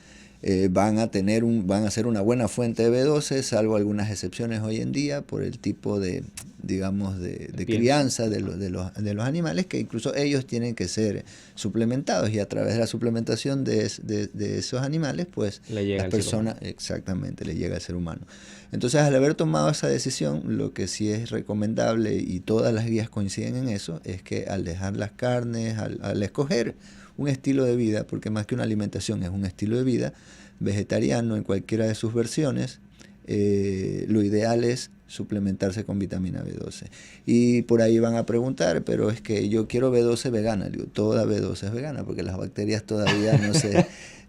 van a ser una buena fuente de B12, salvo algunas excepciones hoy en día por el tipo de, digamos, de crianza de los animales, que incluso ellos tienen que ser suplementados, y a través de la suplementación de esos animales, pues Le llega las al ser personas, exactamente, le llega al ser humano. Entonces, al haber tomado esa decisión, lo que sí es recomendable, y todas las guías coinciden en eso, es que al dejar las carnes, al escoger un estilo de vida, porque más que una alimentación es un estilo de vida vegetariano en cualquiera de sus versiones, lo ideal es suplementarse con vitamina B12. Y por ahí van a preguntar, pero es que yo quiero B12 vegana. Digo, toda B12 es vegana, porque las bacterias todavía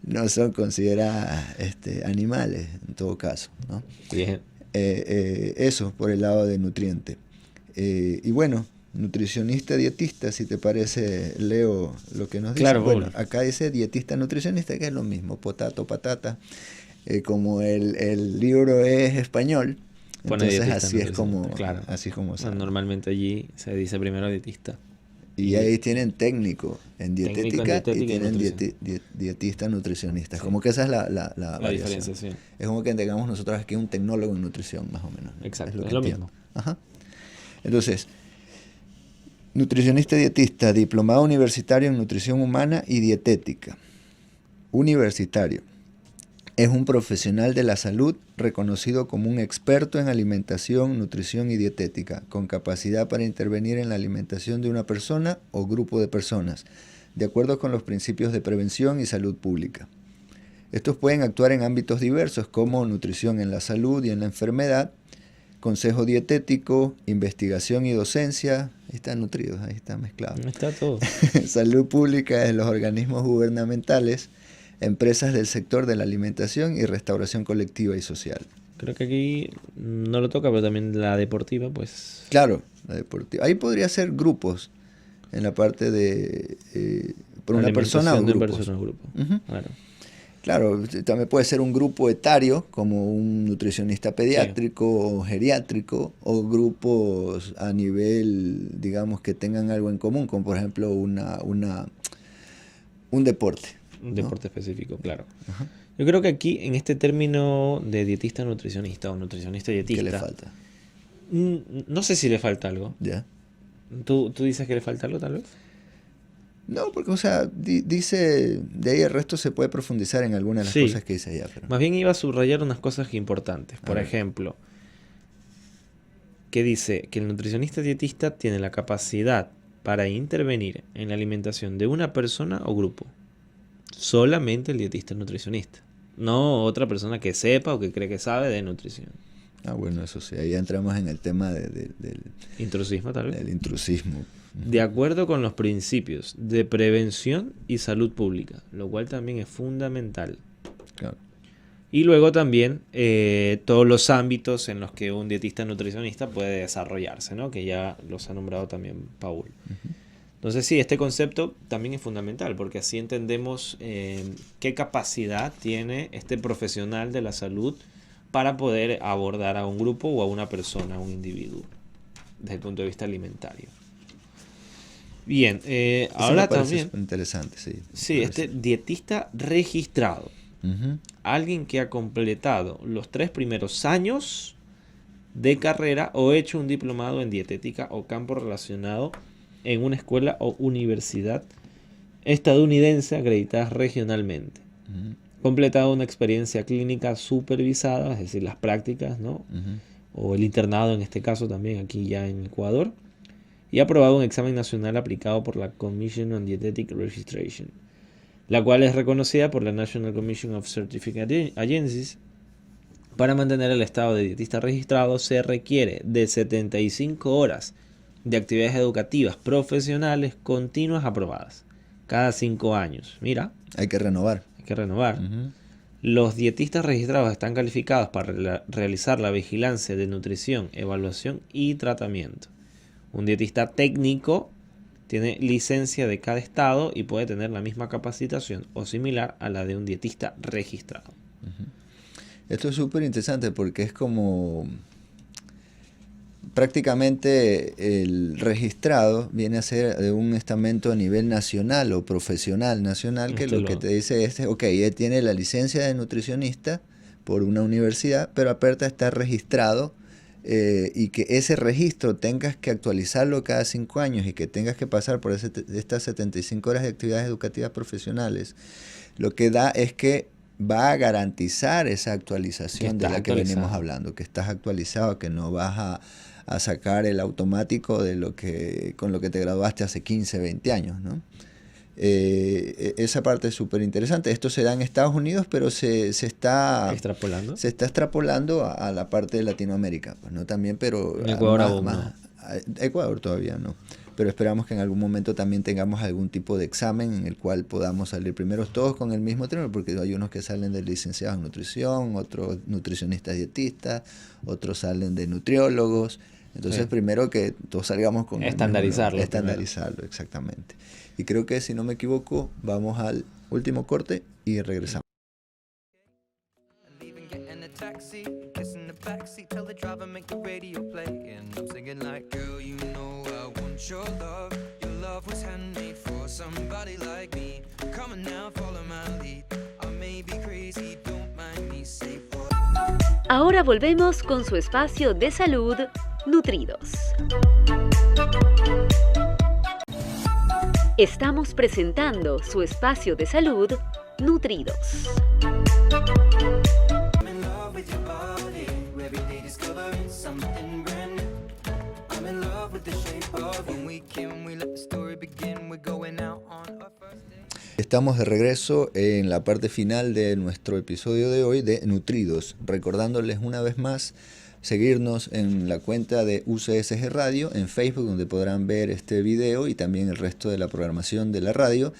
no son consideradas animales, en todo caso, ¿no? Bien. Eso por el lado de nutriente. Y bueno, nutricionista dietista, si te parece, leo lo que nos dice. Claro, bueno, obvio. acá dice dietista nutricionista, que es lo mismo, potato, patata. Como el libro es español, Pone entonces dietista así es como, nutricionista, claro. así como sale. Normalmente allí se dice primero dietista. Y ahí tienen técnico en dietética, dietética y y tienen nutrición. dietista nutricionista. Sí. Como que esa es la La variación. diferenciación. Es como que tengamos nosotros aquí un tecnólogo en nutrición, más o menos, ¿no? Exacto, que es lo entiendo. mismo. Ajá. Entonces, nutricionista dietista, diplomado universitario en nutrición humana y dietética. Universitario. Es un profesional de la salud reconocido como un experto en alimentación, nutrición y dietética, con capacidad para intervenir en la alimentación de una persona o grupo de personas, de acuerdo con los principios de prevención y salud pública. Estos pueden actuar en ámbitos diversos como nutrición en la salud y en la enfermedad, consejo dietético, investigación y docencia. Ahí están nutridos, ahí está mezclado. Está todo. Salud pública de los organismos gubernamentales, empresas del sector de la alimentación y restauración colectiva y social. Creo que aquí no lo toca, pero también la deportiva, pues... Claro, la deportiva. Ahí podría ser grupos, en la parte de por una persona o alimentación de grupos. persona o grupo. Ujú. Claro. Claro, también puede ser un grupo etario, como un nutricionista pediátrico o geriátrico, o grupos a nivel, digamos, que tengan algo en común, como por ejemplo un deporte. Un ¿no? deporte específico, claro. Ajá. Yo creo que aquí, en este término de dietista nutricionista o nutricionista dietista... ¿Qué le falta? No sé si le falta algo. ¿Ya? ¿Tú dices que le falta algo, tal vez? No, porque, o sea, dice, de ahí el resto se puede profundizar en algunas de las Sí. cosas que dice allá. Pero... Más bien iba a subrayar unas cosas importantes. Por ver. ejemplo, que dice que el nutricionista dietista tiene la capacidad para intervenir en la alimentación de una persona o grupo. Solamente el dietista nutricionista. No otra persona que sepa o que cree que sabe de nutrición. Ah, bueno, eso sí, ahí entramos en el tema del Intrusismo, tal vez. intrusismo. De acuerdo con los principios de prevención y salud pública, lo cual también es fundamental. Claro. Y luego también todos los ámbitos en los que un dietista nutricionista puede desarrollarse, ¿no? Que ya los ha nombrado también Paul. Entonces sí, este concepto también es fundamental porque así entendemos qué capacidad tiene este profesional de la salud para poder abordar a un grupo o a una persona, a un individuo, desde el punto de vista alimentario. Bien, ahora también... Interesante, sí. Sí, este dietista registrado. Alguien que ha completado los 3 primeros años de carrera o hecho un diplomado en dietética o campo relacionado en una escuela o universidad estadounidense acreditada regionalmente. Completado una experiencia clínica supervisada, es decir, las prácticas, ¿no? O el internado en este caso también aquí ya en Ecuador. Y ha aprobado un examen nacional aplicado por la Commission on Dietetic Registration, la cual es reconocida por la National Commission of Certificate Agencies. Para mantener el estado de dietista registrado se requiere de 75 horas de actividades educativas profesionales continuas aprobadas cada 5 años. Mira, hay que renovar. Los dietistas registrados están calificados para realizar la vigilancia de nutrición, evaluación y tratamiento. Un dietista técnico tiene licencia de cada estado y puede tener la misma capacitación o similar a la de un dietista registrado. Esto es súper interesante porque es como prácticamente el registrado viene a ser de un estamento a nivel nacional o profesional nacional, que lo que te dice es, ok, él tiene la licencia de nutricionista por una universidad, pero aparte está registrado. Y que ese registro tengas que actualizarlo cada 5 años y que tengas que pasar por estas 75 horas de actividades educativas profesionales, lo que da es que va a garantizar esa actualización de la que venimos hablando, que estás actualizado, que no vas a sacar el automático de con lo que te graduaste hace 15, 20 años, ¿no? Esa parte es súper interesante. Esto se da en Estados Unidos, pero se está extrapolando a la parte de Latinoamérica, pues, ¿no? También, pero en Ecuador Ecuador todavía no. Pero esperamos que en algún momento también tengamos algún tipo de examen en el cual podamos salir primero todos con el mismo término, porque hay unos que salen de licenciados en nutrición, otros nutricionistas dietistas, otros salen de nutriólogos. Entonces, primero que todos salgamos con estandarizarlo, exactamente. Y creo que, si no me equivoco, vamos al último corte y regresamos. Ahora volvemos con su espacio de salud, Nutridos. Estamos presentando su espacio de salud, Nutridos. Estamos de regreso en la parte final de nuestro episodio de hoy de Nutridos, recordándoles una vez más seguirnos en la cuenta de UCSG Radio en Facebook, donde podrán ver este video y también el resto de la programación de la radio,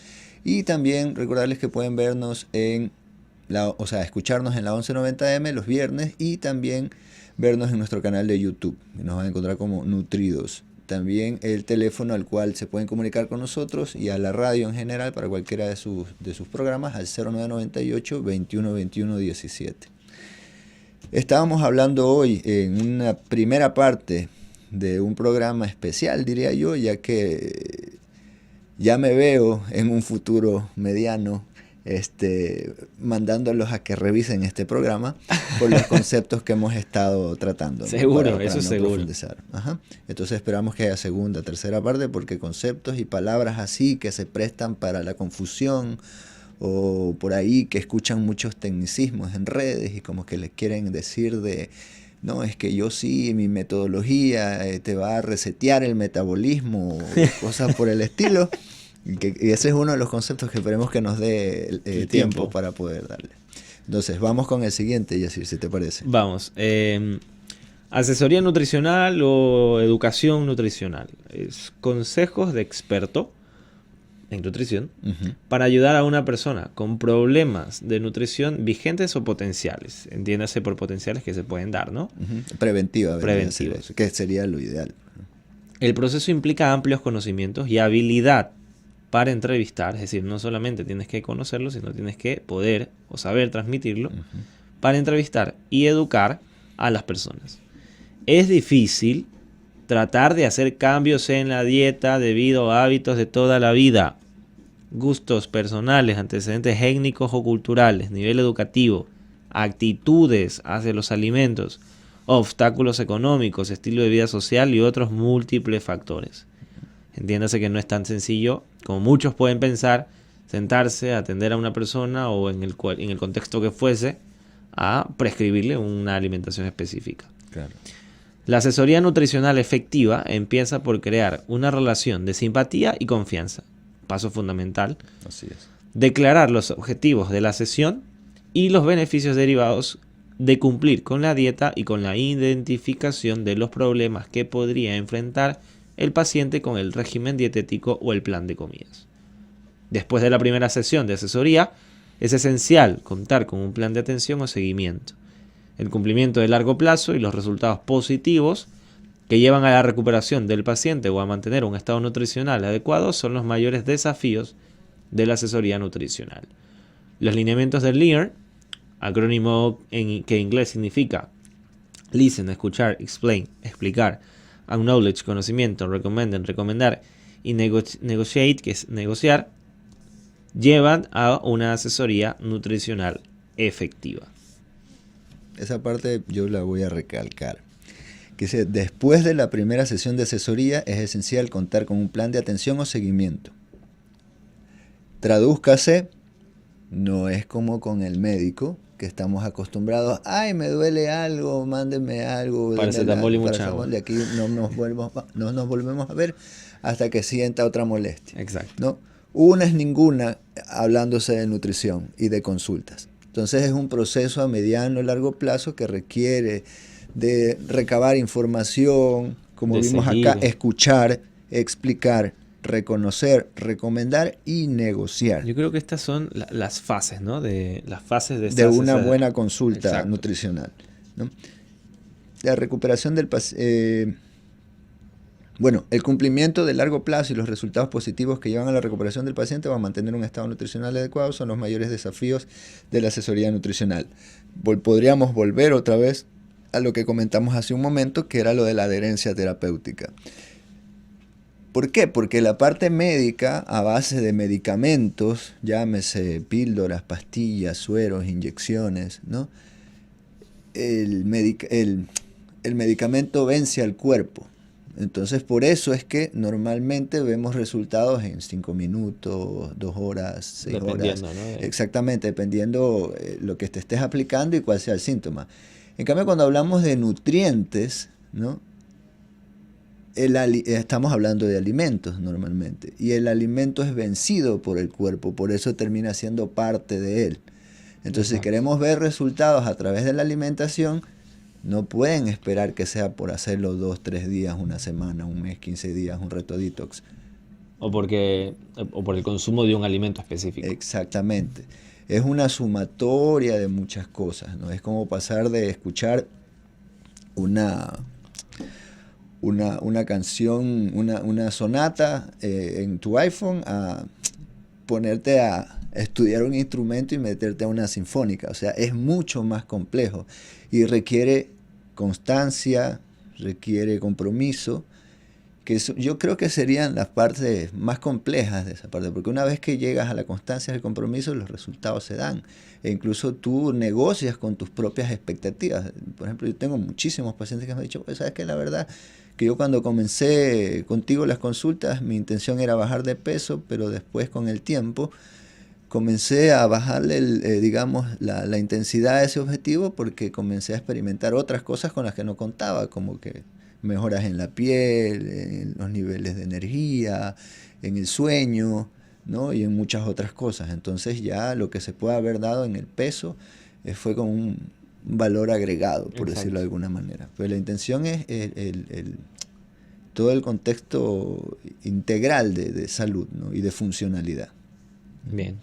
y también recordarles que pueden vernos escucharnos en la 1190M los viernes y también vernos en nuestro canal de YouTube. Nos van a encontrar como Nutridos. También el teléfono al cual se pueden comunicar con nosotros y a la radio en general para cualquiera de sus programas al 0998 21 21 17. Estábamos hablando hoy en una primera parte de un programa especial, diría yo, ya que ya me veo en un futuro mediano mandándolos a que revisen este programa por los conceptos que hemos estado tratando, ¿no? Seguro, para eso no seguro. Profundizar. Ajá. Entonces esperamos que haya segunda, tercera parte, porque conceptos y palabras así que se prestan para la confusión, o por ahí que escuchan muchos tecnicismos en redes y como que les quieren decir no, es que yo sí, mi metodología te va a resetear el metabolismo, o cosas por el estilo. Y ese es uno de los conceptos que esperemos que nos dé tiempo para poder darle. Entonces, vamos con el siguiente, Yacir, si te parece. Vamos. Asesoría nutricional o educación nutricional. Consejos de experto en nutrición, Ujú. para ayudar a una persona con problemas de nutrición vigentes o potenciales. Entiéndase por potenciales que se pueden dar, ¿no? Ujú. Preventiva. vendría a ser Preventiva. eso, que sería lo ideal. El proceso implica amplios conocimientos y habilidad para entrevistar, es decir, no solamente tienes que conocerlo, sino tienes que poder o saber transmitirlo para entrevistar y educar a las personas. Es difícil tratar de hacer cambios en la dieta debido a hábitos de toda la vida, gustos personales, antecedentes étnicos o culturales, nivel educativo, actitudes hacia los alimentos, obstáculos económicos, estilo de vida social y otros múltiples factores. Entiéndase que no es tan sencillo como muchos pueden pensar, sentarse, atender a una persona o en el contexto que fuese, a prescribirle una alimentación específica. Claro. La asesoría nutricional efectiva empieza por crear una relación de simpatía y confianza. Paso fundamental. Así es. Declarar los objetivos de la sesión y los beneficios derivados de cumplir con la dieta y con la identificación de los problemas que podría enfrentar el paciente con el régimen dietético o el plan de comidas. Después de la primera sesión de asesoría, es esencial contar con un plan de atención o seguimiento. El cumplimiento de largo plazo y los resultados positivos que llevan a la recuperación del paciente o a mantener un estado nutricional adecuado son los mayores desafíos de la asesoría nutricional. Los lineamientos del LEAR, acrónimo que en inglés significa listen, escuchar, explain, explicar, acknowledge, conocimiento, recommend, recomendar y negotiate, que es negociar, llevan a una asesoría nutricional efectiva. Esa parte yo la voy a recalcar. Que dice, después de la primera sesión de asesoría es esencial contar con un plan de atención o seguimiento. Tradúzcase, no es como con el médico, que estamos acostumbrados, ay, me duele algo, mándenme algo. Paracetamol y mucha agua. De aquí no nos volvemos a ver hasta que sienta otra molestia. Exacto. ¿No? Una es ninguna hablándose de nutrición y de consultas. Entonces es un proceso a mediano o largo plazo que requiere de recabar información, como de vimos seguir. acá, escuchar, explicar, reconocer, recomendar y negociar. Yo creo que estas son las fases, ¿no? Las fases de De una buena consulta Exacto. nutricional, ¿no? La recuperación del paciente. Bueno, el cumplimiento de largo plazo y los resultados positivos que llevan a la recuperación del paciente o a mantener un estado nutricional adecuado son los mayores desafíos de la asesoría nutricional. Podríamos volver otra vez a lo que comentamos hace un momento, que era lo de la adherencia terapéutica. ¿Por qué? Porque la parte médica, a base de medicamentos, llámese píldoras, pastillas, sueros, inyecciones, ¿no? El medicamento vence al cuerpo. Entonces, por eso es que normalmente vemos resultados en 5 minutos, 2 horas, 6 horas. Dependiendo, ¿no? Exactamente, dependiendo lo que te estés aplicando y cuál sea el síntoma. En cambio, cuando hablamos de nutrientes, ¿no? Estamos hablando de alimentos normalmente. Y el alimento es vencido por el cuerpo, por eso termina siendo parte de él. Entonces, si queremos ver resultados a través de la alimentación, no pueden esperar que sea por hacerlo 2, 3 días, una semana, un mes, 15 días, un reto detox. O por el consumo de un alimento específico. Exactamente. Es una sumatoria de muchas cosas, ¿no? Es como pasar de escuchar una canción, una sonata en tu iPhone a ponerte a estudiar un instrumento y meterte a una sinfónica. O sea, es mucho más complejo y requiere constancia, requiere compromiso, que yo creo que serían las partes más complejas de esa parte, porque una vez que llegas a la constancia y al compromiso, los resultados se dan. E incluso tú negocias con tus propias expectativas. Por ejemplo, yo tengo muchísimos pacientes que me han dicho, pues, ¿sabes qué? La verdad que yo cuando comencé contigo las consultas, mi intención era bajar de peso, pero después con el tiempo comencé a bajarle, la intensidad de ese objetivo porque comencé a experimentar otras cosas con las que no contaba, como que mejoras en la piel, en los niveles de energía, en el sueño, ¿no? Y en muchas otras cosas. Entonces ya lo que se puede haber dado en el peso fue como un valor agregado, por Exacto. decirlo de alguna manera. Pero la intención es todo el contexto integral de salud, ¿no? Y de funcionalidad. Bien.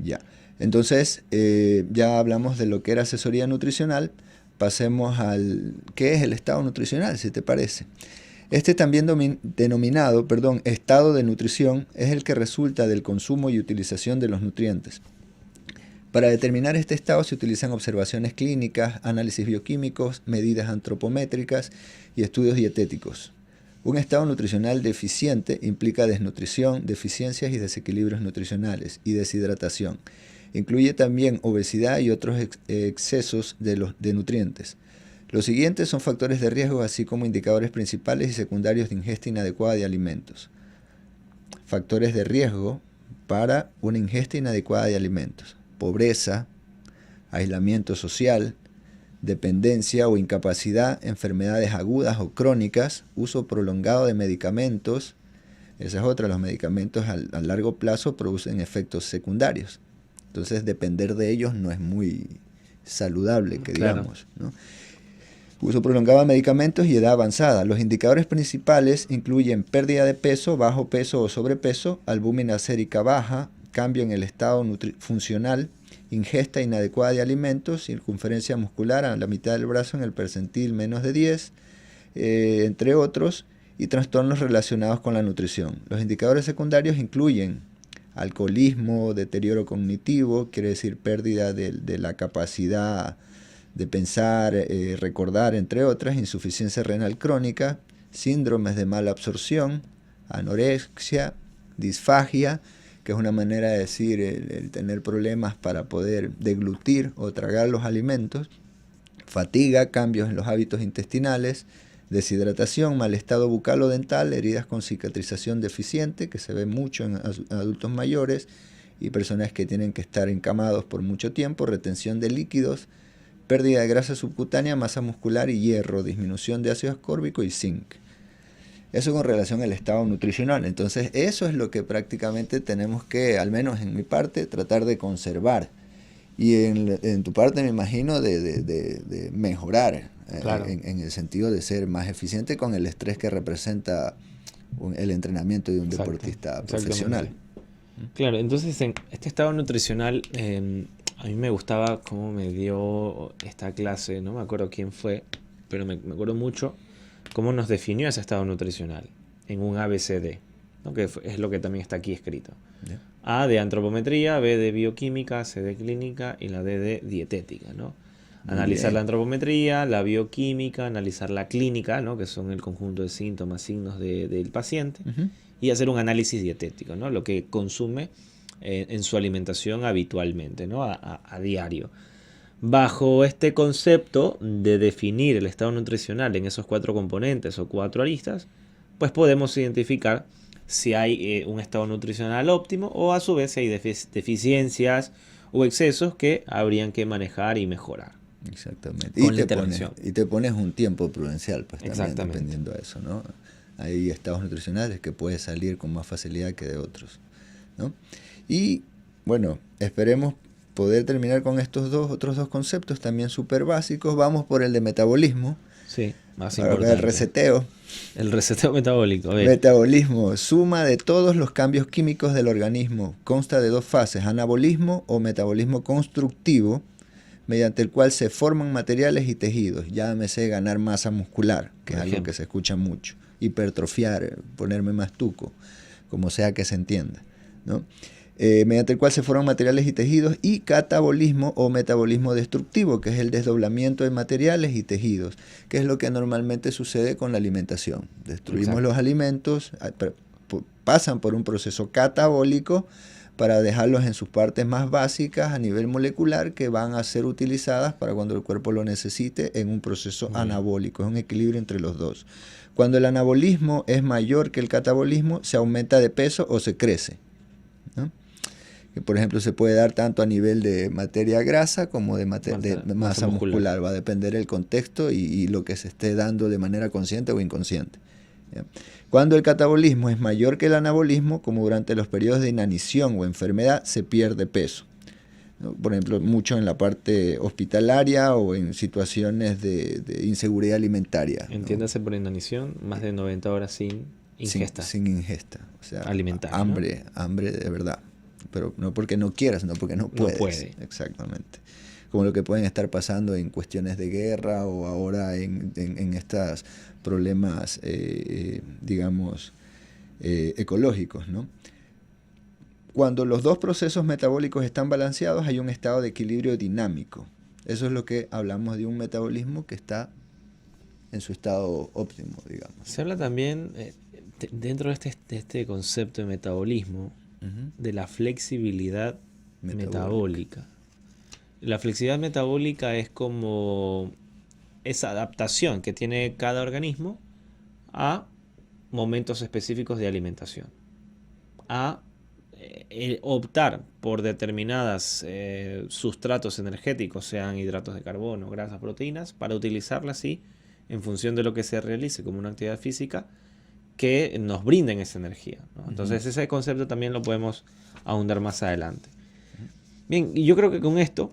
Ya. Entonces, ya hablamos de lo que era asesoría nutricional. Pasemos al qué es el estado nutricional, si te parece. Este también denominado estado de nutrición es el que resulta del consumo y utilización de los nutrientes. Para determinar este estado se utilizan observaciones clínicas, análisis bioquímicos, medidas antropométricas y estudios dietéticos. Un estado nutricional deficiente implica desnutrición, deficiencias y desequilibrios nutricionales y deshidratación. Incluye también obesidad y otros excesos de nutrientes. Los siguientes son factores de riesgo, así como indicadores principales y secundarios de ingesta inadecuada de alimentos. Factores de riesgo para una ingesta inadecuada de alimentos: pobreza, aislamiento social, dependencia o incapacidad, enfermedades agudas o crónicas, uso prolongado de medicamentos. Esa es otra, los medicamentos a largo plazo producen efectos secundarios. Entonces depender de ellos no es muy saludable, que digamos, ¿no? Uso prolongado de medicamentos y edad avanzada. Los indicadores principales incluyen pérdida de peso, bajo peso o sobrepeso, albúmina sérica baja, cambio en el estado funcional, ingesta inadecuada de alimentos, circunferencia muscular a la mitad del brazo en el percentil menos de 10, entre otros, y trastornos relacionados con la nutrición. Los indicadores secundarios incluyen alcoholismo, deterioro cognitivo, quiere decir pérdida de la capacidad de pensar, recordar, entre otras, insuficiencia renal crónica, síndromes de mala absorción, anorexia, disfagia, que es una manera de decir el tener problemas para poder deglutir o tragar los alimentos, fatiga, cambios en los hábitos intestinales, deshidratación, mal estado bucal o dental, heridas con cicatrización deficiente, que se ve mucho en adultos mayores y personas que tienen que estar encamados por mucho tiempo, retención de líquidos, pérdida de grasa subcutánea, masa muscular y hierro, disminución de ácido ascórbico y zinc. Eso con relación al estado nutricional. Entonces, eso es lo que prácticamente tenemos que, al menos en mi parte, tratar de conservar. Y en tu parte, me imagino, de mejorar, claro, en el sentido de ser más eficiente con el estrés que representa el entrenamiento de un deportista profesional. Claro, entonces en este estado nutricional, a mí me gustaba cómo me dio esta clase, no me acuerdo quién fue, pero me acuerdo mucho cómo nos definió ese estado nutricional en un ABCD, ¿no? Que es lo que también está aquí escrito. Yeah. A de antropometría, B de bioquímica, C de clínica y la D de dietética, ¿no? Analizar la antropometría, la bioquímica, analizar la clínica, ¿no? Que son el conjunto de síntomas, signos del paciente, y hacer un análisis dietético, ¿no? Lo que consume en su alimentación habitualmente, ¿no? A diario. Bajo este concepto de definir el estado nutricional en esos 4 componentes o 4 aristas, pues podemos identificar si hay un estado nutricional óptimo o a su vez si hay deficiencias o excesos que habrían que manejar y mejorar. Exactamente. Y te pones un tiempo prudencial, pues también dependiendo de eso, ¿no? Hay estados nutricionales que puedes salir con más facilidad que de otros, ¿no? Y bueno, esperemos poder terminar con estos otros dos conceptos también súper básicos. Vamos por el de metabolismo. Sí, más importante. El reseteo. El reseteo metabólico. Metabolismo, suma de todos los cambios químicos del organismo. Consta de 2 fases, anabolismo o metabolismo constructivo, mediante el cual se forman materiales y tejidos. Llámese ganar masa muscular, que es algo que se escucha mucho. Hipertrofiar, ponerme más tuco, como sea que se entienda, ¿no? Mediante el cual se forman materiales y tejidos, y catabolismo o metabolismo destructivo, que es el desdoblamiento de materiales y tejidos, que es lo que normalmente sucede con la alimentación. Destruimos los alimentos, pasan por un proceso catabólico para dejarlos en sus partes más básicas a nivel molecular, que van a ser utilizadas para cuando el cuerpo lo necesite en un proceso anabólico. Es un equilibrio entre los dos. Cuando el anabolismo es mayor que el catabolismo, se aumenta de peso o se crece, ¿no? Que por ejemplo se puede dar tanto a nivel de materia grasa como de masa muscular. Va a depender del contexto y lo que se esté dando de manera consciente o inconsciente, ¿ya? Cuando el catabolismo es mayor que el anabolismo, como durante los periodos de inanición o enfermedad, se pierde peso, ¿no? Por ejemplo, mucho en la parte hospitalaria o en situaciones de inseguridad alimentaria, ¿no? Entiéndase por inanición, más de 90 horas sin ingesta. Sin ingesta. O sea, alimentaria, hambre, ¿no? Hambre de verdad. Pero no porque no quieras, sino porque no puedes. No puede. Exactamente. Como lo que pueden estar pasando en cuestiones de guerra o ahora en estos problemas, digamos, ecológicos, ¿no? Cuando los dos procesos metabólicos están balanceados, hay un estado de equilibrio dinámico. Eso es lo que hablamos de un metabolismo que está en su estado óptimo, digamos. Se habla también, dentro de este concepto de metabolismo, de la flexibilidad metabólica. La flexibilidad metabólica es como esa adaptación que tiene cada organismo a momentos específicos de alimentación, a optar por determinadas sustratos energéticos, sean hidratos de carbono, grasas, proteínas, para utilizarlas así en función de lo que se realice como una actividad física que nos brinden esa energía, ¿no? Entonces ese concepto también lo podemos ahondar más adelante. Bien, y yo creo que con esto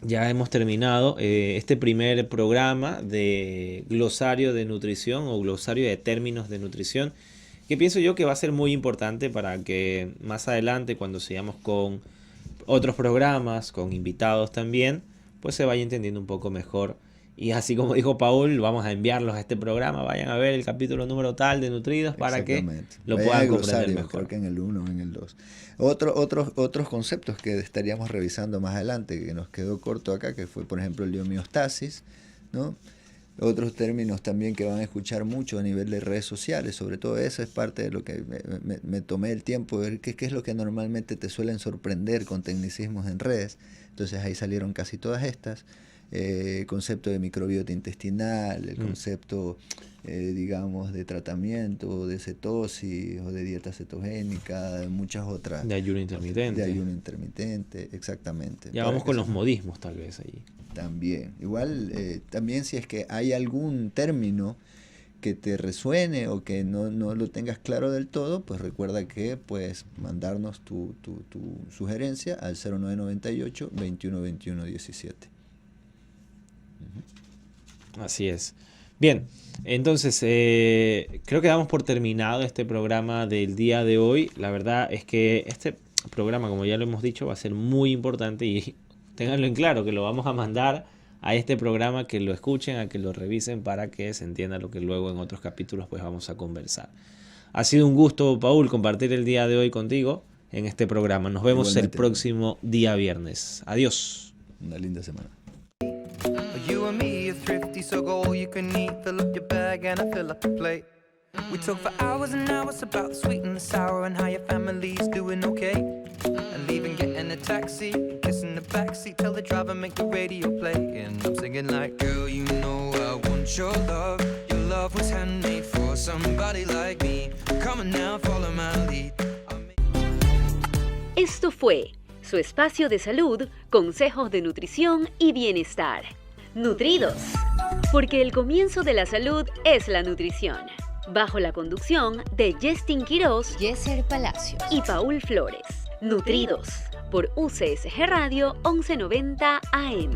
ya hemos terminado este primer programa de glosario de nutrición o glosario de términos de nutrición, que pienso yo que va a ser muy importante para que más adelante, cuando sigamos con otros programas, con invitados también, pues se vaya entendiendo un poco mejor. Y así como dijo Paul, vamos a enviarlos a este programa, vayan a ver el capítulo número tal de Nutridos para que lo puedan comprender mejor. Mejor que en el 1 o en el 2. Otros conceptos que estaríamos revisando más adelante, que nos quedó corto acá, que fue por ejemplo el de homeostasis, ¿no? Otros términos también que van a escuchar mucho a nivel de redes sociales, sobre todo eso es parte de lo que me tomé el tiempo de ver qué es lo que normalmente te suelen sorprender con tecnicismos en redes. Entonces ahí salieron casi todas estas. Concepto de microbiota intestinal, el concepto, digamos, de tratamiento, de cetosis o de dieta cetogénica, de muchas otras. De ayuno intermitente. De ayuno intermitente, exactamente. Ya vamos con los modismos tal vez allí. También. Igual, también si es que hay algún término que te resuene o que no lo tengas claro del todo, pues recuerda que puedes mandarnos tu sugerencia al 0998 21 21 17. Así es. Bien, entonces creo que damos por terminado este programa del día de hoy. La verdad es que este programa, como ya lo hemos dicho, va a ser muy importante y ténganlo en claro que lo vamos a mandar a este programa, que lo escuchen, a que lo revisen para que se entienda lo que luego en otros capítulos pues vamos a conversar. Ha sido un gusto, Paul, compartir el día de hoy contigo en este programa. Nos vemos igualmente el próximo día viernes. Adiós. Una linda semana. You and me are thrifty, so go all you can eat. Fill up your bag and I fill up the plate. We talk for hours and hours about the sweet and the sour and how your family's doing okay. And leaving, getting a taxi, kissing the backseat, tell the driver make the radio play. And I'm singing like, girl, you know I want your love. Your love was handmade for somebody like me. Come on now, follow my lead. Esto fue su espacio de salud, consejos de nutrición y bienestar. Nutridos, porque el comienzo de la salud es la nutrición. Bajo la conducción de Justin Quiroz, Yeser Palacios y Paul Flores. Nutridos, por UCSG Radio 1190 AM.